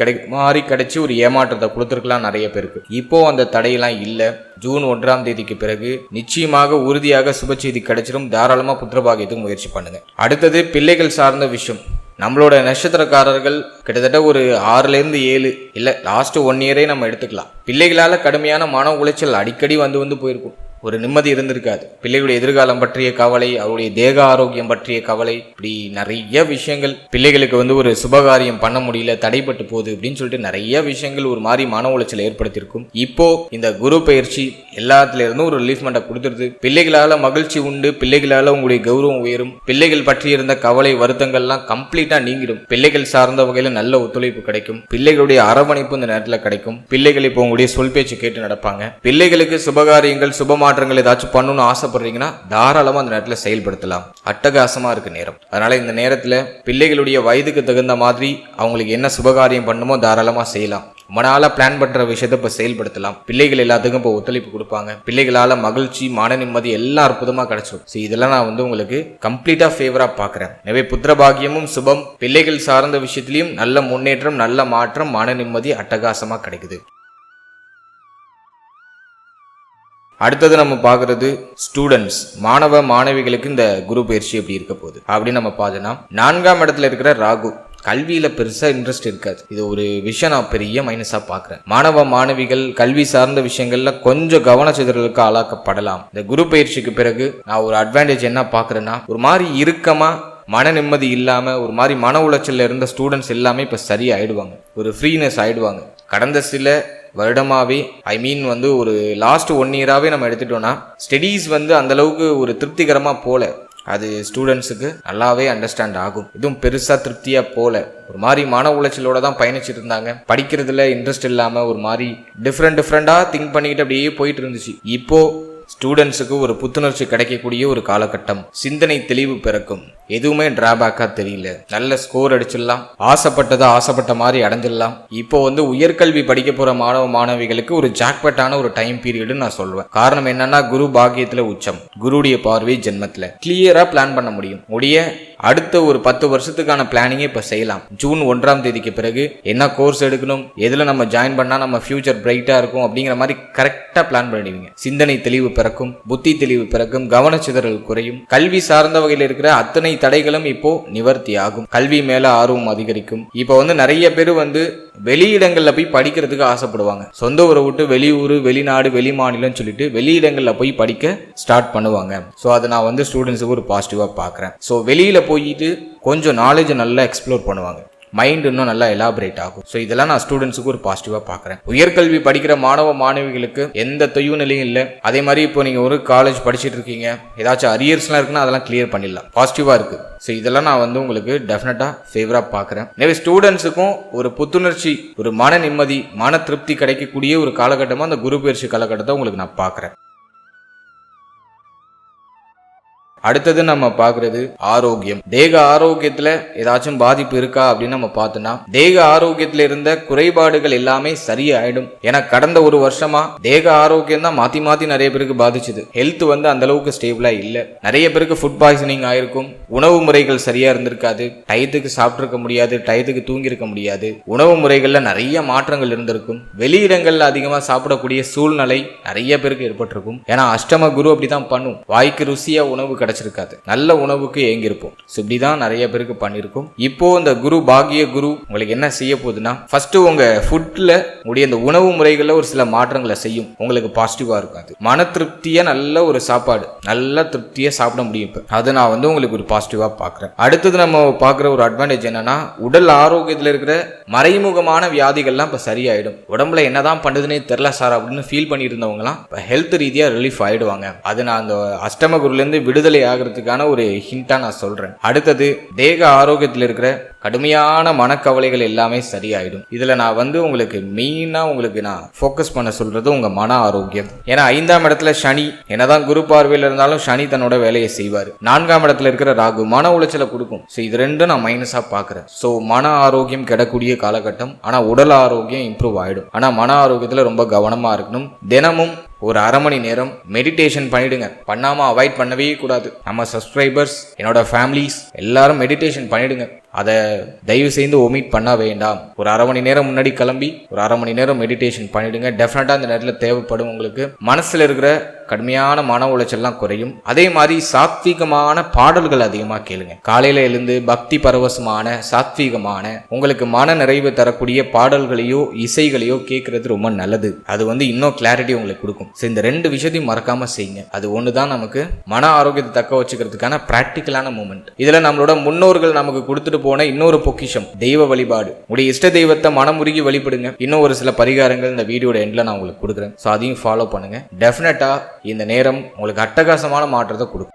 கிடைச்சு ஒரு ஏமாற்றத்தை கொடுத்துருக்கலாம் நிறைய பேருக்கு. இப்போ அந்த தடையெல்லாம் இல்ல. ஜூன் 1ஆம் தேதிக்கு பிறகு நிச்சயமாக உறுதியாக சுப செய்தி கிடைச்சிடும். தாராளமா புத்திர பாகியத்துக்கு முயற்சி பண்ணுங்க. அடுத்தது பிள்ளைகள் சார்ந்த விஷயம். நம்மளோட நட்சத்திரக்காரர்கள் கிட்டத்தட்ட ஒரு 6-7 இல்ல லாஸ்ட் 1 இயரே நம்ம எடுத்துக்கலாம். பிள்ளைகளால கடுமையான மன உளைச்சல் அடிக்கடி வந்து போயிருக்கும். ஒரு நிம்மதி இருந்திருக்காது. பிள்ளைகளுடைய எதிர்காலம் பற்றிய கவலை, அவருடைய தேக ஆரோக்கியம் பற்றிய கவலை, இப்படி நிறைய விஷயங்கள். பிள்ளைகளுக்கு ஒரு சுபகாரியம் பண்ண முடியல, தடைப்பட்டு போகுது அப்படின்னு சொல்லிட்டு நிறைய விஷயங்கள் ஒரு மாதிரி மன உளைச்சல் ஏற்படுத்தியிருக்கும். இப்போ இந்த குரு பயிற்சி எல்லாத்துல இருந்தும் ஒரு ரிலீஃப்மெண்ட்டை கொடுத்துருது. பிள்ளைகளால மகிழ்ச்சி உண்டு. பிள்ளைகளால உங்களுடைய கௌரவம் உயரும். பிள்ளைகள் பற்றி இருந்த கவலை, வருத்தங்கள்லாம் கம்ப்ளீட்டா நீங்கிடும். பிள்ளைகள் சார்ந்த வகையில நல்ல ஒத்துழைப்பு கிடைக்கும். பிள்ளைகளுடைய அரவணைப்பு இந்த நேரத்தில் கிடைக்கும். பிள்ளைகள் இப்போ உங்களுடைய சொல் பேச்சு கேட்டு நடப்பாங்க. பிள்ளைகளுக்கு சுபகாரியங்கள், மாற்றங்கள் ஏதாச்சும் பண்ணணும்னு ஆசைப்படுறீங்கன்னா தாராளமா அந்த நேரத்தில் செயல்படுத்தலாம். அட்டகாசமா இருக்கு நேரம். அதனால இந்த நேரத்தில் பிள்ளைகளுடைய வயதுக்கு தகுந்த மாதிரி அவங்களுக்கு என்ன சுபகாரியம் பண்ணுமோ தாராளமா செய்யலாம். மனால பிளான் பண்ற விஷயத்த இப்ப செயல்படுத்தலாம். பிள்ளைகள் எல்லாத்துக்கும் இப்போ ஒத்துழைப்பு கொடுப்பாங்க. பிள்ளைகளால மகிழ்ச்சி, மன நிம்மதி எல்லாம் அற்புதமா கிடைச்சிடும். இதெல்லாம் நான் உங்களுக்கு கம்ப்ளீட்டா ஃபேவரா பாக்குறேன். எனவே புத்திர பாக்கியமும் சுபம், பிள்ளைகள் சார்ந்த விஷயத்திலையும் நல்ல முன்னேற்றம், நல்ல மாற்றம், மன நிம்மதி அட்டகாசமா கிடைக்குது. அடுத்தது நம்ம பார்க்கறது ஸ்டூடெண்ட்ஸ், மாணவ மாணவிகளுக்கு இந்த குரு பயிற்சி எப்படி இருக்க போகுது அப்படின்னு நம்ம பார்த்தோம்னா, 4ஆம் இடத்துல இருக்கிற ராகு கல்வியில பெருசா இன்ட்ரெஸ்ட் இருக்காது. இது ஒரு விஷயம் நான் பெரிய மைனஸா பாக்குறேன். மாணவ மாணவிகள் கல்வி சார்ந்த விஷயங்கள்ல கொஞ்சம் கவனச்சிதறலுக்கு ஆளாக்கப்படலாம். இந்த குரு பயிற்சிக்கு பிறகு நான் ஒரு அட்வான்டேஜ் என்ன பாக்குறேன்னா, ஒரு மாதிரி இறுக்கமா மன நிம்மதி இல்லாம ஒரு மாதிரி மன உளைச்சல்ல இருந்த ஸ்டூடெண்ட்ஸ் எல்லாமே இப்ப சரியாயிடுவாங்க. ஒரு ஃப்ரீனஸ் ஆயிடுவாங்க. கடந்த சில வருடமாவே ஒரு லாஸ்ட் 1 இயராவே நம்ம எடுத்துட்டோம்னா ஸ்டடீஸ் அந்த அளவுக்கு ஒரு திருப்திகரமா போல. அது ஸ்டூடெண்ட்ஸுக்கு நல்லாவே அண்டர்ஸ்டாண்ட் ஆகும். இதுவும் பெருசா திருப்தியா போல, ஒரு மாதிரி மன உளைச்சலோட தான் பயணிச்சுட்டு இருந்தாங்க. படிக்கிறதுல இன்ட்ரெஸ்ட் இல்லாம ஒரு மாதிரி டிஃப்ரெண்டா திங்க் பண்ணிக்கிட்டு அப்படியே போயிட்டு இருந்துச்சு. இப்போ ஸ்டூடெண்ட்ஸுக்கு ஒரு புத்துணர்ச்சி கிடைக்கக்கூடிய ஒரு காலகட்டம். சிந்தனை தெளிவு பிறக்கும். எதுவுமே டிராபேக்கா தெரியல. நல்ல ஸ்கோர் அடிச்சிடலாம். ஆசைப்பட்ட மாதிரி அடைஞ்சிடலாம். இப்போ உயர்கல்வி படிக்க போற மாணவ மாணவிகளுக்கு ஒரு ஜாக்பட்டான ஒரு டைம் பீரியட்னு நான் சொல்வேன். காரணம் என்னன்னா, குரு பாக்கியத்துல உச்சம், குருடைய பார்வை ஜென்மத்துல. கிளியரா பிளான் பண்ண முடியும். அடுத்த ஒரு 10 வருஷத்துக்கான பிளானிங்கே இப்ப செய்யலாம். ஜூன் 1ஆம் தேதிக்கு பிறகு என்ன கோர்ஸ் எடுக்கணும், எதுல நம்ம ஜாயின் பண்ணா நம்ம ஃபியூச்சர் பிரைட்டா இருக்கும் அப்படிங்கிற மாதிரி கரெக்டா பிளான் பண்ணிடுவீங்க. சிந்தனை தெளிவு பிறக்கும், புத்தி தெளிவு பிறக்கும், கவனச்சிதறல் குறையும். கல்வி சார்ந்த வகையில் இருக்கிற அத்தனை தடைகளும் இப்போ நிவர்த்தி ஆகும். கல்வி மேல ஆர்வம் அதிகரிக்கும். இப்போ நிறைய பேர் வெளியிடங்கள்ல போய் படிக்கிறதுக்கு ஆசைப்படுவாங்க. சொந்த ஊரை விட்டு வெளியூர், வெளிநாடு, வெளி மாநிலம் சொல்லிட்டு வெளியிடங்கள்ல போய் படிக்க ஸ்டார்ட் பண்ணுவாங்க. ஸோ அதை நான் ஸ்டூடெண்ட்ஸுக்கு ஒரு பாசிட்டிவா பாக்குறேன். ஸோ வெளியில போயிட்டு கொஞ்சம் நாலேஜ் நல்லா எக்ஸ்ப்ளோர் பண்ணுவாங்க. மைண்ட் இன்னும் நல்லா எலாபரேட் ஆகும். ஸோ இதெல்லாம் நான் ஸ்டூடெண்ட்ஸுக்கு ஒரு பாசிட்டிவா பாக்குறேன். உயர்கல்வி படிக்கிற மாணவ மாணவிகளுக்கு எந்த தொய்வு நிலையும் இல்லை. அதே மாதிரி இப்போ நீங்க ஒரு காலேஜ் படிச்சுட்டு இருக்கீங்க, ஏதாச்சும் அரியர்ஸ்லாம் இருக்குன்னா அதெல்லாம் கிளியர் பண்ணிடலாம். பாசிட்டிவா இருக்கு. ஸோ இதெல்லாம் நான் உங்களுக்கு டெஃபினட்டா ஃபேவரா பாக்குறேன். எனவே ஸ்டூடெண்ட்ஸுக்கும் ஒரு புத்துணர்ச்சி, ஒரு மன நிம்மதி, மன திருப்தி கிடைக்கக்கூடிய ஒரு காலகட்டமா அந்த குரு பயிற்சி காலகட்டத்தை உங்களுக்கு நான் பாக்குறேன். அடுத்தது நம்ம பாக்குறது ஆரோக்கியம். தேக ஆரோக்கியத்துல ஏதாச்சும் பாதிப்பு இருக்கா அப்படின்னு நம்ம பார்த்தோம்னா தேக ஆரோக்கியத்துல இருந்த குறைபாடுகள் எல்லாமே சரியாயிடும். ஏன்னா கடந்த ஒரு வருஷமா தேக ஆரோக்கியம் தான் மாத்தி மாத்தி நிறைய பேருக்கு பாதிச்சுது. ஹெல்த் வந்து அந்த அளவுக்கு ஸ்டேபிளா இல்ல. நிறைய பேருக்கு ஃபுட் பாய்சனிங் ஆயிருக்கும், உணவு முறைகள் சரியா இருந்திருக்காது, டயத்துக்கு சாப்பிட்டிருக்க முடியாது, டயத்துக்கு தூங்கி இருக்க முடியாது, உணவு முறைகள்ல நிறைய மாற்றங்கள் இருந்திருக்கும், வெளியிடங்கள்ல அதிகமா சாப்பிடக்கூடிய சூழ்நிலை நிறைய பேருக்கு ஏற்பட்டிருக்கும். ஏன்னா அஷ்டம குரு அப்படிதான் பண்ணும். வாய்க்கு ருசியா உணவு கிடைச்சிருக்காது, நல்ல உணவுக்கு ஏங்கிருப்போம். இப்படிதான் நிறைய பேருக்கு பண்ணிருக்கும். இப்போ இந்த குரு பாகிய குரு உங்களுக்கு என்ன செய்ய போகுதுன்னா, ஃபர்ஸ்ட் உங்க ஃபுட்ல உடைய இந்த உணவு முறைகள்ல ஒரு சில மாற்றங்களை செய்யும். உங்களுக்கு பாசிட்டிவா இருக்காது. மன திருப்தியா நல்ல ஒரு சாப்பாடு நல்ல திருப்தியா சாப்பிட முடியும். இப்ப அது நான் வந்து உங்களுக்கு ஒரு பாசிட்டிவா பாக்குறேன். அடுத்தது நம்ம பாக்குற ஒரு அட்வான்டேஜ் என்னன்னா, உடல் ஆரோக்கியத்துல இருக்கிற மறைமுகமான வியாதிகள்லாம் இப்ப சரியாயிடும். உடம்புல என்னதான் பண்ணுதுன்னே தெரியல சார் அப்படின்னு ஃபீல் பண்ணி இருந்தவங்கலாம் இப்ப ஹெல்த் ரீதியா ரிலீஃப் ஆயிடுவாங்க. அது நான் அந்த அஷ்டம குருல இருந்து விடுதலை ஆகிறதுக்கான ஒரு ஹிண்டா நான் சொல்றேன். அடுத்தது தேக ஆரோக்கியத்தில் இருக்கிற கடுமையான மனக்கவலைகள் எல்லாமே சரியாயிடும். இதுல நான் வந்து உங்களுக்கு மெயினா உங்களுக்கு நான் ஃபோக்கஸ் பண்ண சொல்றது உங்க மன ஆரோக்கியம். ஏன்னா 5ஆம் இடத்துல சனி, என்னதான் குரு பார்வையில் இருந்தாலும் சனி தன்னோட வேலையை செய்வார். 4ஆம் இடத்துல இருக்கிற ராகு மன உளைச்சலை கொடுக்கும். இது ரெண்டும் நான் மைனஸா பாக்குறேன். சோ மன ஆரோக்கியம் கெடக்கூடிய காலகட்டம். ஆனா உடல் ஆரோக்கியம் இம்ப்ரூவ் ஆயிடும். ஆனா மன ஆரோக்கியத்துல ரொம்ப கவனமா இருக்கணும். தினமும் ஒரு அரை மணி நேரம் மெடிடேஷன் பண்ணிடுங்க. பண்ணாம அவாய்ட் பண்ணவே கூடாது. நம்ம சப்ஸ்கிரைபர்ஸ், என்னோட ஃபேமிலிஸ் எல்லாரும் மெடிடேஷன் பண்ணிடுங்க. அதை தயவு செய்து ஒமிட் பண்ண வேண்டாம். ஒரு அரை மணி நேரம் முன்னாடி கிளம்பி ஒரு அரை மணி நேரம் மெடிடேஷன் பண்ணிடுங்க. டெஃபினட்டா அந்த நேரத்தில் தேவைப்படும். உங்களுக்கு மனசுல இருக்கிற கடுமையான மன உளைச்சல்லாம் குறையும். அதே மாதிரி சாத்வீகமான பாடல்கள் அதிகமாக கேளுங்க. காலையில எழுந்து பக்தி பரவசமான சாத்வீகமான உங்களுக்கு மன நிறைவு தரக்கூடிய பாடல்களையோ இசைகளையோ கேட்கறது ரொம்ப நல்லது. அது வந்து இன்னும் கிளாரிட்டி உங்களுக்கு கொடுக்கும். இந்த 2 விஷயத்தையும் மறக்காம செய்யுங்க. அது ஒண்ணுதான் நமக்கு மன ஆரோக்கியத்தை தக்க வச்சுக்கிறதுக்கான பிராக்டிக்கலான மூமெண்ட். இதுல நம்மளோட முன்னோர்கள் நமக்கு கொடுத்துட்டு போன இன்னொரு பொக்கிஷம் தெய்வ வழிபாடு. உடைய இஷ்ட தெய்வத்தை மனமுருகி வழிபடுங்க. இன்னும் ஒரு சில பரிகாரங்கள் இந்த வீடியோட எண்ட்ல நான் உங்களுக்கு கொடுக்குறேன். ஸோ அதையும் ஃபாலோ பண்ணுங்க. டெஃபினட்டா இந்த நேரம் உங்களுக்கு அட்டகாசமான மாற்றத்தை கொடுக்கும்.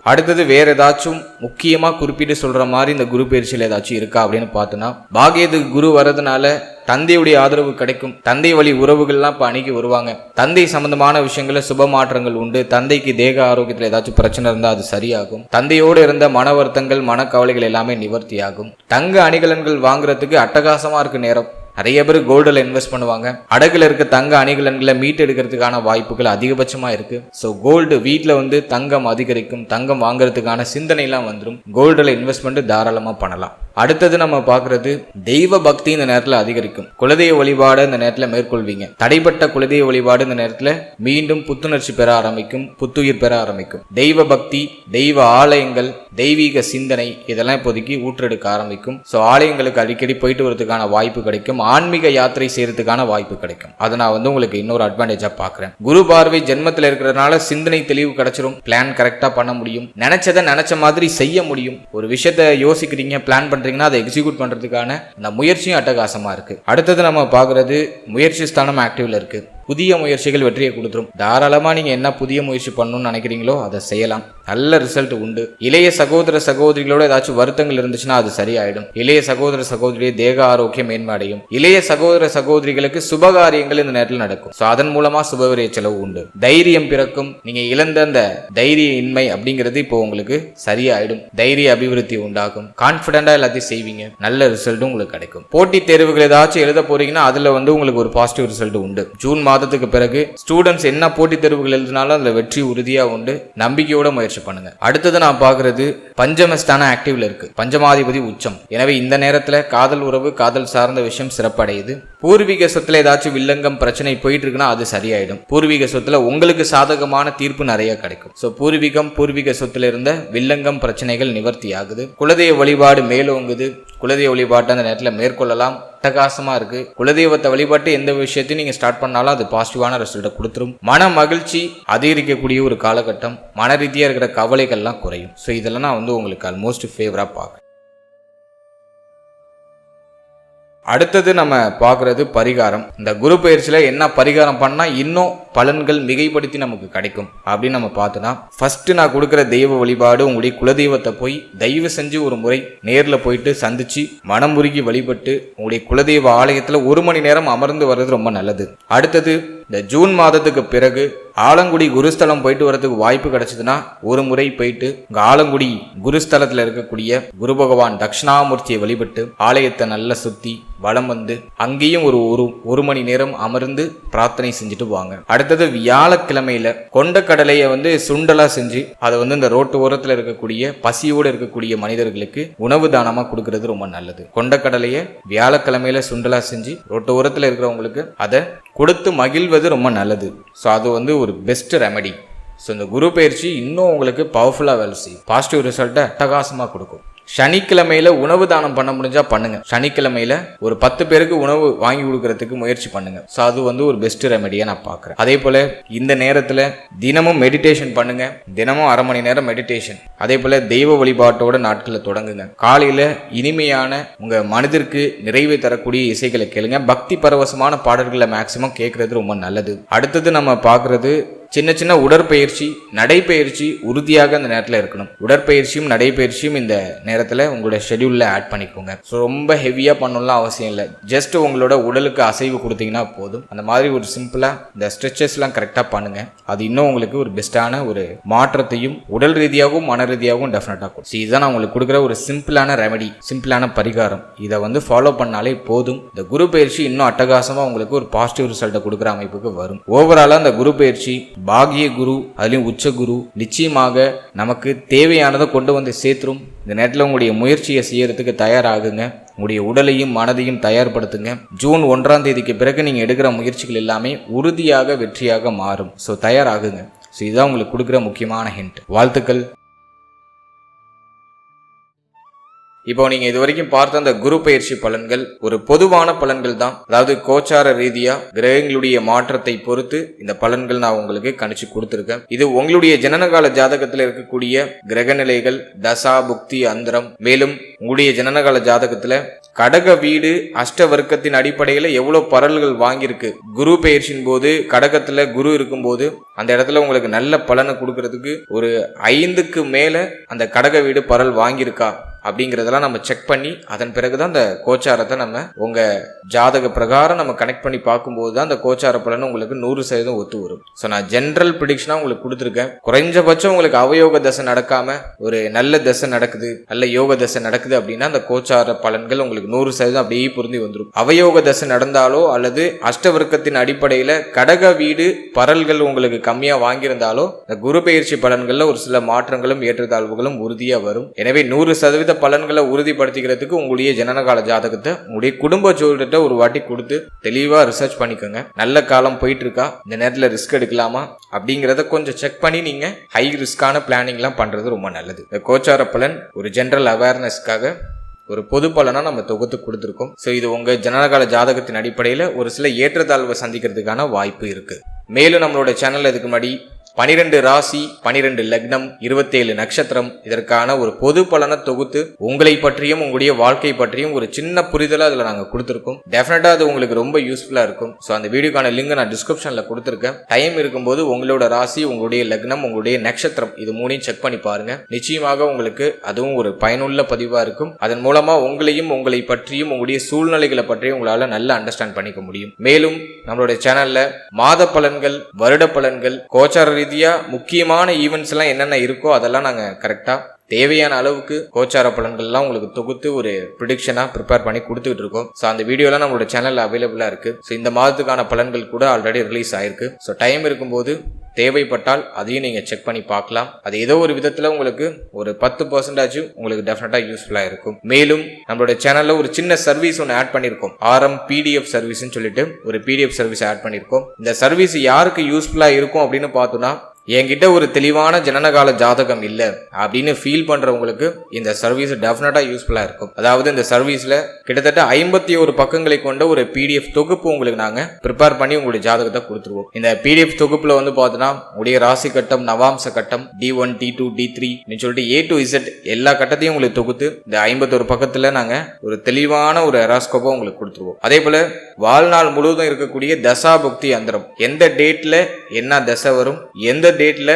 அடுத்தது வேற ஏதாச்சும் முக்கியமா குறிப்பிட்டு சொல்ற மாதிரி இந்த குரு பயிற்சியில் ஏதாச்சும் இருக்கா அப்படின்னு பார்த்தோன்னா, பாகியத்துக்கு குரு வர்றதுனால தந்தையுடைய ஆதரவு கிடைக்கும். தந்தை வழி உறவுகள்லாம் இப்போ அணுகி வருவாங்க. தந்தை சம்பந்தமான விஷயங்கள சுப மாற்றங்கள் உண்டு. தந்தைக்கு தேக ஆரோக்கியத்தில் ஏதாச்சும் பிரச்சனை இருந்தால் அது சரியாகும். தந்தையோடு இருந்த மன வருத்தங்கள் மனக்கவலைகள் எல்லாமே நிவர்த்தி ஆகும். தங்க அணிகலன்கள் வாங்குறதுக்கு அட்டகாசமா இருக்கு நேரம். நிறைய பேர் கோல்டில் இன்வெஸ்ட் பண்ணுவாங்க. அடகுல இருக்க தங்க அணிகலன்களை மீட்டு எடுக்கிறதுக்கான வாய்ப்புகள் அதிகபட்சமா இருக்கு. ஸோ கோல்டு வீட்டில் வந்து தங்கம் அதிகரிக்கும். தங்கம் வாங்குறதுக்கான சிந்தனைலாம் வந்துடும். கோல்டில் இன்வெஸ்ட்மெண்ட் தாராளமா பண்ணலாம். அடுத்தது நம்ம பார்க்கறது தெய்வ பக்தி இந்த நேரத்தில் அதிகரிக்கும். குலதெய்வ வழிபாடு இந்த நேரத்தில் மேற்கொள்வீங்க. தடைப்பட்ட குலதெய்வ வழிபாடு இந்த நேரத்தில் மீண்டும் புத்துணர்ச்சி பெற ஆரம்பிக்கும், புத்துயிர் பெற ஆரம்பிக்கும். தெய்வ பக்தி, தெய்வ ஆலயங்கள், தெய்வீக சிந்தனை இதெல்லாம் இப்போதைக்கு ஊற்றெடுக்க ஆரம்பிக்கும். ஸோ ஆலயங்களுக்கு அடிக்கடி போயிட்டு வரதுக்கான வாய்ப்பு கிடைக்கும். ஆன்மீக யாத்திரை செய்யறதுக்கான வாய்ப்பு கிடைக்கும். அதை நான் வந்து உங்களுக்கு இன்னொரு அட்வான்டேஜா பாக்குறேன். குரு பார்வை ஜென்மத்தில் இருக்கிறதுனால சிந்தனை தெளிவு கிடைச்சிரும். பிளான் கரெக்டா பண்ண முடியும். நினைச்சதை நினைச்ச மாதிரி செய்ய முடியும். ஒரு விஷயத்த யோசிக்கிறீங்க, பிளான் பண்றீங்கன்னா அதை எக்ஸிக்யூட் பண்றதுக்கான இந்த முயற்சியும் அட்டகாசமா இருக்கு. அடுத்தது நம்ம பாக்குறது முயற்சி ஸ்தானம் ஆக்டிவ்ல இருக்கு. புதிய முயற்சிகள் வெற்றியை கொடுத்துரும். தாராளமா நீங்க என்ன புதிய முயற்சி பண்ணணும்னு நினைக்கிறீங்களோ அதை செய்யலாம். நல்ல ரிசல்ட் உண்டு. இளைய சகோதர சகோதரிகளோட ஏதாச்சும் வருத்தங்கள் இருந்துச்சுன்னா அது சரியாயிடும். இளைய சகோதர சகோதரியை தேக ஆரோக்கியம் மேன்மடையும். இளைய சகோதர சகோதரிகளுக்கு சுபகாரியங்கள் இந்த நேரத்தில் நடக்கும். ஸோ அதன் மூலமா சுபவிரய செலவு உண்டு. தைரியம் பிறக்கும். நீங்க இழந்த அந்த தைரிய இன்மை அப்படிங்கிறது இப்போ உங்களுக்கு சரியாயிடும். தைரிய அபிவிருத்தி உண்டாகும். கான்பிடண்டா எல்லாத்தையும் செய்வீங்க. நல்ல ரிசல்ட்டும் உங்களுக்கு கிடைக்கும். போட்டித் தேர்வுகள் ஏதாச்சும் எழுத போறீங்கன்னா அதுல வந்து உங்களுக்கு ஒரு பாசிட்டிவ் ரிசல்ட் உண்டு. ஜூன் மாதத்துக்கு பிறகு ஸ்டூடெண்ட்ஸ் என்ன போட்டித் தேர்வுகள் எழுதினாலும் அதுல வெற்றி உறுதியா உண்டு. நம்பிக்கையோட முயற்சி பண்ணுங்க. அடுத்தது நான் பாக்குறது பஞ்சமஸ்தான ஆக்டிவ்ல இருக்கு. பஞ்சமாதிபதி உச்சம். எனவே இந்த நேரத்துல காதல் உறவு, காதல் சார்ந்த விஷயம் சிறப்படையுது. பூர்வீக சொத்துல ஏதாச்சும் வில்லங்கம் பிரச்சனை போயிட்டு இருக்குன்னா அது சரியாயிடும். பூர்வீக சொத்துல உங்களுக்கு சாதகமான தீர்ப்பு நிறைய கிடைக்கும். சோ பூர்வீக சொத்துல இருந்த வில்லங்கம் பிரச்சனைகள் நிவர்த்தி ஆகுது. குலதெய்வ வழிபாடு மேலோங்குது. குலதெய்வ வழிபாட்டை அந்த நேரத்தில் மேற்கொள்ளலாம். அட்டகாசமா இருக்கு. குலதெய்வத்தை வழிபாட்டு எந்த விஷயத்தையும் நீங்க ஸ்டார்ட் பண்ணாலும் அது பாசிட்டிவான ரிசல்ட்டை கொடுத்துரும். மன மகிழ்ச்சி அதிகரிக்கக்கூடிய ஒரு காலகட்டம். மன ரீதியா இருக்கிற கவலைகள்லாம் குறையும். ஸோ இதெல்லாம் நான் வந்து உங்களுக்கு ஆல்மோஸ்ட் ஃபேவரா பார்க்குறேன். அடுத்தது நம்ம பார்க்கறது பரிகாரம். இந்த குரு பயிற்சியில என்ன பரிகாரம் பண்ணா இன்னும் பலன்கள் மிகைப்படுத்தி நமக்கு கிடைக்கும் அப்படின்னு நம்ம பார்த்தோம்னா, ஃபர்ஸ்ட் நான் கொடுக்குற தெய்வ வழிபாடு, உங்களுடைய குலதெய்வத்தை போய் தயவு செஞ்சு ஒரு முறை நேரில் போயிட்டு சந்திச்சு மனமுருகி வழிபட்டு உங்களுடைய குலதெய்வ ஆலயத்தில் 1 மணி நேரம் அமர்ந்து வர்றது ரொம்ப நல்லது. அடுத்தது இந்த ஜூன் மாதத்துக்கு பிறகு ஆலங்குடி குருஸ்தலம் போயிட்டு வரதுக்கு வாய்ப்பு கிடைச்சதுன்னா ஒரு முறை போயிட்டு உங்க ஆலங்குடி குருஸ்தலத்துல இருக்கக்கூடிய குரு பகவான் தட்சிணாமூர்த்தியை வழிபட்டு ஆலயத்தை நல்லா சுத்தி வலம் வந்து அங்கேயும் ஒரு மணி நேரம் அமர்ந்து பிரார்த்தனை செஞ்சுட்டு வாங்க. அடுத்தது வியாழக்கிழமையில கொண்டக்கடலையை சுண்டலா செஞ்சு அதை இந்த ரோட்டு ஓரத்துல இருக்கக்கூடிய பசியோடு இருக்கக்கூடிய மனிதர்களுக்கு உணவு தானமா கொடுக்கறது ரொம்ப நல்லது. கொண்டக்கடலையை வியாழக்கிழமையில சுண்டலா செஞ்சு ரோட்டு ஓரத்துல இருக்கிறவங்களுக்கு அதை கொடுத்து மகிழ்வது ரொம்ப நல்லது. ஸோ அது ஒரு பெஸ்ட் ரெமெடி. ஸோ இந்த குரு பயிற்சி இன்னும் உங்களுக்கு பவர்ஃபுல்லாக வேலை செய்யும், பாசிட்டிவ் ரிசல்ட்டை அட்டகாசமாக கொடுக்கும். சனிக்கிழமையில உணவு தானம் பண்ண முடிஞ்சா பண்ணுங்க. சனிக்கிழமையில ஒரு 10 பேருக்கு உணவு வாங்கி கொடுக்கறதுக்கு முயற்சி பண்ணுங்க. ஸோ அது ஒரு பெஸ்ட் ரெமெடியா நான் பார்க்குறேன். அதே போல இந்த நேரத்தில் தினமும் மெடிடேஷன் பண்ணுங்க. தினமும் 1/2 மணி நேரம் மெடிடேஷன். அதே போல தெய்வ வழிபாட்டோட நாட்களை தொடங்குங்க. காலையில இனிமையான உங்க மனதிற்கு நிறைவை தரக்கூடிய இசைகளை கேளுங்க. பக்தி பரவசமான பாடல்களை மேக்சிமம் கேட்கறது ரொம்ப நல்லது. அடுத்தது நம்ம பார்க்கறது சின்ன சின்ன உடற்பயிற்சி, நடைப்பயிற்சி உறுதியாக அந்த நேரத்தில் இருக்கணும். உடற்பயிற்சியும் நடைப்பயிற்சியும் இந்த நேரத்தில் உங்களோட ஷெடியூலில் ஆட் பண்ணிக்கோங்க. ஸோ ரொம்ப ஹெவியாக பண்ணணும்லாம் அவசியம் இல்லை. ஜஸ்ட் உங்களோட உடலுக்கு அசைவு கொடுத்தீங்கன்னா போதும். அந்த மாதிரி ஒரு சிம்பிளாக இந்த ஸ்ட்ரெச்சஸ்லாம் கரெக்டாக பண்ணுங்க. அது இன்னும் உங்களுக்கு ஒரு பெஸ்ட்டான ஒரு மாற்றத்தையும் உடல் ரீதியாகவும் மன ரீதியாகவும் டெஃபினட்டாக கொடுக்கும். ஸோ இதுதான் நான் உங்களுக்கு கொடுக்குற ஒரு சிம்பிளான ரெமெடி, சிம்பிளான பரிகாரம். இதை ஃபாலோ பண்ணாலே போதும். இந்த குரு பயிற்சி இன்னும் அட்டகாசமாக உங்களுக்கு ஒரு பாசிட்டிவ் ரிசல்ட்டை கொடுக்குற அமைப்புக்கு வரும். ஓவராலாக இந்த குரு பயிற்சி பாகிய குரு, அதுலயும் உச்ச குரு நிச்சயமாக நமக்கு தேவையானதை கொண்டு சேர்த்துரும். இந்த நேரத்தில் உங்களுடைய முயற்சியை செய்யறதுக்கு தயாராகுங்க. உங்களுடைய உடலையும் மனதையும் தயார்படுத்துங்க. ஜூன் 1ஆம் தேதிக்கு பிறகு நீங்க எடுக்கிற முயற்சிகள் எல்லாமே உறுதியாக வெற்றியாக மாறும். ஸோ தயாராகுங்க. ஸோ இதுதான் உங்களுக்கு கொடுக்குற முக்கியமான ஹிண்ட். வாழ்த்துக்கள். இப்போ நீங்க இது வரைக்கும் பார்த்த அந்த குரு பயிற்சி பலன்கள் ஒரு பொதுவான பலன்கள் தான். அதாவது கோச்சார ரீதியா கிரகங்களுடைய மாற்றத்தை பொறுத்து இந்த பலன்கள் நான் உங்களுக்கு கணிச்சு கொடுத்துருக்கேன். இது உங்களுடைய ஜனனகால ஜாதகத்துல இருக்கக்கூடிய கிரக நிலைகள், தசா புக்தி அந்தரம், மேலும் உங்களுடைய ஜனனகால ஜாதகத்துல கடக வீடு அஷ்ட வர்க்கத்தின் அடிப்படையில எவ்வளவு பரல்கள் வாங்கியிருக்கு. குரு பயிற்சியின் போது கடகத்துல குரு இருக்கும் போது அந்த இடத்துல உங்களுக்கு நல்ல பலனை கொடுக்கறதுக்கு ஒரு 5க்கு மேல அந்த கடக வீடு பரல் வாங்கியிருக்கா அப்படிங்கிறதெல்லாம் நம்ம செக் பண்ணி அதன் பிறகுதான் அந்த கோச்சாரத்தை நம்ம உங்க ஜாதக பிரகாரம் நம்ம கனெக்ட் பண்ணி பார்க்கும்போது தான் அந்த கோச்சார பலன் உங்களுக்கு 100% ஒத்து வரும். ஸோ நான் ஜென்ரல் ப்ரிடிக்ஷனா உங்களுக்கு கொடுத்துருக்கேன். குறைஞ்சபட்சம் உங்களுக்கு அவயோக தசை நடக்காம ஒரு நல்ல தசை நடக்குது, நல்ல யோக தசை நடக்குது அப்படின்னா அந்த கோச்சார பலன்கள் உங்களுக்கு 100% அப்படியே பொருந்தி வந்துடும். அவயோக தசை நடந்தாலோ அல்லது அஷ்டவர்க்கத்தின் அடிப்படையில கடக வீடு பரல்கள் உங்களுக்கு கம்மியா வாங்கியிருந்தாலோ இந்த குரு பயிற்சி பலன்கள்ல ஒரு சில மாற்றங்களும் ஏற்றத்தாழ்வுகளும் உறுதியா வரும். எனவே 100% பலன்களை உறுதிப்படுத்திக்கிறதுக்கு உங்களுடைய ஜனனகால ஜாதகத்தை உங்களுடைய குடும்ப ஜோதிடத்தை ஒரு வாட்டி கொடுத்து தெளிவா ரிசர்ச் பண்ணிக்கோங்க. நல்ல காலம் போயிட்டு இருக்கா, இந்த நேரத்தில் ரிஸ்க் எடுக்கலாமா அப்படிங்கிறத கொஞ்சம் செக் பண்ணி நீங்க ஹை ரிஸ்கான பிளானிங் எல்லாம் பண்றது ரொம்ப நல்லது. இந்த கோச்சார பலன் ஒரு ஜெனரல் அவேர்னஸ்க்காக ஒரு பொது பலனா நம்ம தொகுத்து கொடுத்துருக்கோம். ஸோ இது உங்க ஜனனகால ஜாதகத்தின் அடிப்படையில் ஒரு சில ஏற்றத்தாழ்வை சந்திக்கிறதுக்கான வாய்ப்பு இருக்கு. மேலும் நம்மளோட சேனல்ல இதுக்கு முன்னாடி 12 ராசி, 12 லக்னம், 27 நட்சத்திரம் இதற்கான ஒரு பொது பலனை தொகுத்து உங்களை பற்றியும் உங்களுடைய வாழ்க்கை பற்றியும் ஒரு சின்ன புரிதலை அதில் நாங்கள் கொடுத்துருக்கோம். டெஃபினட்டா அது உங்களுக்கு ரொம்ப யூஸ்ஃபுல்லா இருக்கும். ஸோ அந்த வீடியோக்கான லிங்க் நான் டிஸ்கிரிப்ஷன்ல கொடுத்துருக்கேன். டைம் இருக்கும்போது உங்களோட ராசி, உங்களுடைய லக்னம், உங்களுடைய நட்சத்திரம் இது மூணையும் செக் பண்ணி பாருங்க. நிச்சயமாக உங்களுக்கு அதுவும் ஒரு பயனுள்ள பதிவா இருக்கும். அதன் மூலமா உங்களையும் உங்களை பற்றியும் உங்களுடைய சூழ்நிலைகளை பற்றியும் உங்களால நல்லா அண்டர்ஸ்டாண்ட் பண்ணிக்க முடியும். மேலும் நம்மளுடைய சேனல்ல மாத பலன்கள், வருட பலன்கள், கோச்சார ரீதியா முக்கியமான ஈவெண்ட்ஸ் எல்லாம் என்னென்ன இருக்கோ அதெல்லாம் நாங்க கரெக்டா தேவையான அளவுக்கு கோச்சார பலன்கள்லாம் உங்களுக்கு தொகுத்து ஒரு ப்ரிடிக்ஷனா ப்ரிப்பேர் பண்ணி கொடுத்துட்டு இருக்கோம். ஸோ அந்த வீடியோலாம் நம்மளோட சேனல்ல அவைலபிளா இருக்கு. ஸோ இந்த மாதத்துக்கான பலன்கள் கூட ஆல்ரெடி ரிலீஸ் ஆயிருக்கு. ஸோ டைம் இருக்கும்போது தேவைப்பட்டால் அதையும் நீங்க செக் பண்ணி பார்க்கலாம். அது ஏதோ ஒரு விதத்துல உங்களுக்கு ஒரு 10% உங்களுக்கு டெஃபினட்டா யூஸ்ஃபுல்லா இருக்கும். மேலும் நம்மளோட சேனல்ல ஒரு சின்ன சர்வீஸ் ஒன்று ஆட் பண்ணிருக்கோம். RM PDF சர்வீஸ்ன்னு சொல்லிட்டு ஒரு PDF சர்வீஸ் ஆட் பண்ணிருக்கோம். இந்த சர்வீஸ் யாருக்கு யூஸ்ஃபுல்லா இருக்கும் அப்படின்னு பார்த்தோம்னா, என்கிட்ட ஒரு தெளிவான ஜனனகால ஜாதகம் இல்ல அப்படின்னு ஃபீல் பண்றவங்களுக்கு இந்த சர்வீஸ் டெஃபினட்டா யூஸ்ஃபுல்லா இருக்கும். அதாவது இந்த சர்வீஸ்ல கிட்டத்தட்ட 51 பக்கங்களை கொண்ட ஒரு PDF தொகுப்பு உங்களுக்கு நாங்க ப்ரிப்பேர் பண்ணி உங்களுடைய ஜாதகத்தை கொடுத்துருவோம். இந்த PDF தொகுப்புல பார்த்தோம்னா உங்களுடைய ராசி கட்டம், நவாம்ச கட்டம், D1 D2 D3 சொல்லிட்டு A to Z எல்லா கட்டத்தையும் உங்களுக்கு தொகுத்து இந்த 51 பக்கத்துல நாங்க ஒரு தெளிவான ஒரு ஹெராஸ்கோப்பை உங்களுக்கு கொடுத்துருவோம். அதே போல வாழ்நாள் முழுவதும் இருக்கக்கூடிய தசா புக்தி அந்தரம், எந்த டேட்ல என்ன தசை வரும், எந்த டேட்ல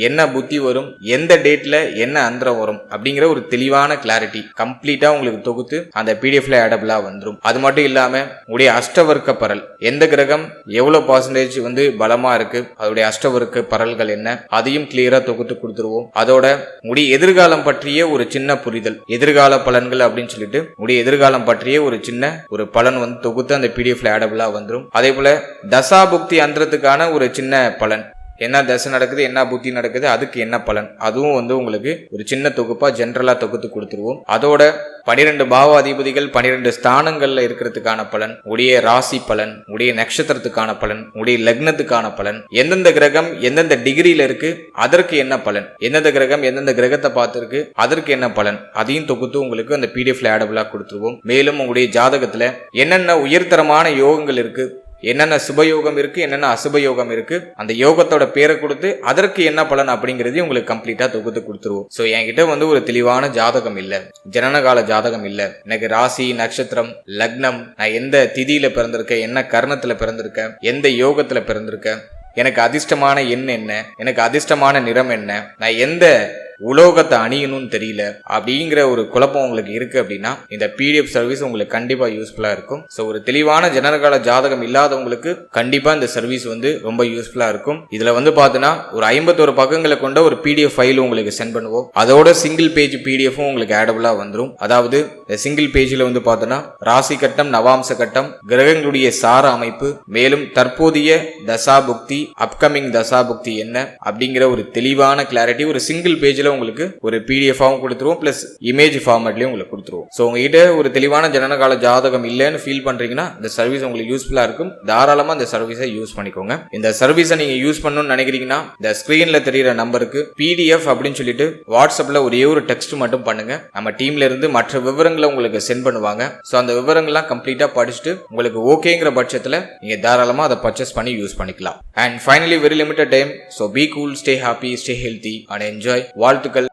என்ன புத்தி வரும், எந்த டேட்ல என்ன அந்தரம் வரும் அப்படிங்கிற ஒரு தெளிவான கிளாரிட்டி கம்ப்ளீட்டா உங்களுக்கு தொகுத்து அந்த பிடிஎஃப்ல ஆடபிளா வந்துடும். அது மட்டும் இல்லாம உடைய அஷ்டவர்க்க பரல், எந்த கிரகம் எவ்வளவு பர்சன்டேஜ் வந்து பலமா இருக்கு, அதோடைய அஷ்டவர்க்க பரல்கள் என்ன, அதையும் கிளியரா தொகுத்து கொடுத்துருவோம். அதோட உடைய எதிர்காலம் பற்றிய ஒரு சின்ன புரிதல், எதிர்கால பலன்கள் அப்படின்னு சொல்லிட்டு உடைய எதிர்காலம் பற்றிய ஒரு சின்ன ஒரு பலன் வந்து தொகுத்து அந்த பிடிஎஃப்ல ஆடபிளா வந்துடும். அதே போல தசாபுக்தி அந்தரத்துக்கான ஒரு சின்ன பலன், என்ன தசை நடக்குது, என்ன புத்தி நடக்குது, அதுக்கு என்ன பலன், அதுவும் வந்து உங்களுக்கு ஒரு சின்ன தொகுப்பா ஜென்ரலா தொகுத்து கொடுத்துருவோம். அதோட 12 பாவாதிபதிகள் 12 ஸ்தானங்கள்ல இருக்கிறதுக்கான பலன், உடைய ராசி பலன், உடைய நட்சத்திரத்துக்கான பலன், உடைய லக்னத்துக்கான பலன், எந்தெந்த கிரகம் எந்தெந்த டிகிரியில இருக்கு அதற்கு என்ன பலன், எந்தெந்த கிரகம் எந்தெந்த கிரகத்தை பார்த்திருக்கு அதற்கு என்ன பலன், அதையும் தொகுத்து உங்களுக்கு அந்த பிடிஎஃப்ல ஆடபிளா கொடுத்துருவோம். மேலும் உங்களுடைய ஜாதகத்துல என்னென்ன உயர்தரமான யோகங்கள் இருக்கு, என்னென்ன சுபயோகம் இருக்கு, என்னென்ன அசுபயோகம் இருக்கு, அந்த யோகத்தோட பேரை கொடுத்து அதற்கு என்ன பலன் அப்படிங்கறதையும் உங்களுக்கு கம்ப்ளீட்டா தொகுத்து கொடுத்துருவோம். சோ என்கிட்ட வந்து ஒரு தெளிவான ஜாதகம் இல்ல, ஜனனகால ஜாதகம் இல்ல, எனக்கு ராசி நட்சத்திரம் லக்னம், நான் எந்த திதியில பிறந்திருக்கேன், என்ன கர்ணத்துல பிறந்திருக்கேன், எந்த யோகத்துல பிறந்திருக்கேன், எனக்கு அதிர்ஷ்டமான எண் என்ன, எனக்கு அதிர்ஷ்டமான நிறம் என்ன, நான் எந்த உலோகத்தை அணியணும்னு தெரியல அப்படிங்கிற ஒரு குழப்பம் உங்களுக்கு இருக்கு அப்படின்னா இந்த பிடிஎஃப் சர்வீஸ் உங்களுக்கு கண்டிப்பா யூஸ்ஃபுல்லா இருக்கும். ஸோ ஒரு தெளிவான ஜனனகால ஜாதகம் இல்லாதவங்களுக்கு கண்டிப்பா இந்த சர்வீஸ் வந்து ரொம்ப யூஸ்ஃபுல்லா இருக்கும். இதுல வந்து பாத்தீங்கன்னா ஒரு 51 பக்கங்களை கொண்ட ஒரு பிடிஎஃப் ஃபைல் உங்களுக்கு சென்ட் பண்ணுவோம். அதோட சிங்கிள் பேஜ் பிடிஎஃப் உங்களுக்கு ஆடபிளா வந்துடும். அதாவது சிங்கிள் பேஜ்ல வந்து பாத்தீங்கன்னா ராசி கட்டம், நவாம்ச கட்டம், கிரகங்களுடைய சார அமைப்பு, மேலும் தற்போதைய தசாபுக்தி, அப்கமிங் தசாபுக்தி என்ன அப்படிங்கிற ஒரு தெளிவான கிளாரிட்டி ஒரு சிங்கிள் பேஜ்ல உங்களுக்கு ஒரு பிடிஎஃபாவும் கொடுத்துருவோம், பிளஸ் இமேஜ் ஃபார்மேட்லயும் உங்களுக்கு கொடுத்துருவோம். ஸோ உங்ககிட்ட ஒரு தெளிவான ஜனனகால ஜாதகம் இல்லைன்னு ஃபீல் பண்றீங்கன்னா இந்த சர்வீஸ் உங்களுக்கு யூஸ்ஃபுல்லா இருக்கும். தாராளமா இந்த சர்வீஸை யூஸ் பண்ணிக்கோங்க. இந்த சர்வீஸை நீங்க யூஸ் பண்ணணும்னு நினைக்கிறீங்கன்னா இந்த ஸ்கிரீன்ல தெரியுற நம்பருக்கு பிடிஎஃப் அப்படின்னு சொல்லிட்டு வாட்ஸ்அப்ல ஒரே ஒரு டெக்ஸ்ட் மட்டும் பண்ணுங்க. நம்ம டீம்ல இருந்து மற்ற விவரங்களை உங்களுக்கு சென்ட் பண்ணுவாங்க. ஸோ அந்த விவரங்கள்லாம் கம்ப்ளீட்டா படிச்சுட்டு உங்களுக்கு ஓகேங்கிற பட்சத்தில் நீங்க தாராளமா அதை பர்ச்சேஸ் பண்ணி யூஸ் பண்ணிக்கலாம். And finally very limited time. So be cool, stay happy, stay healthy and enjoy. வாழ்த்துக்கள்.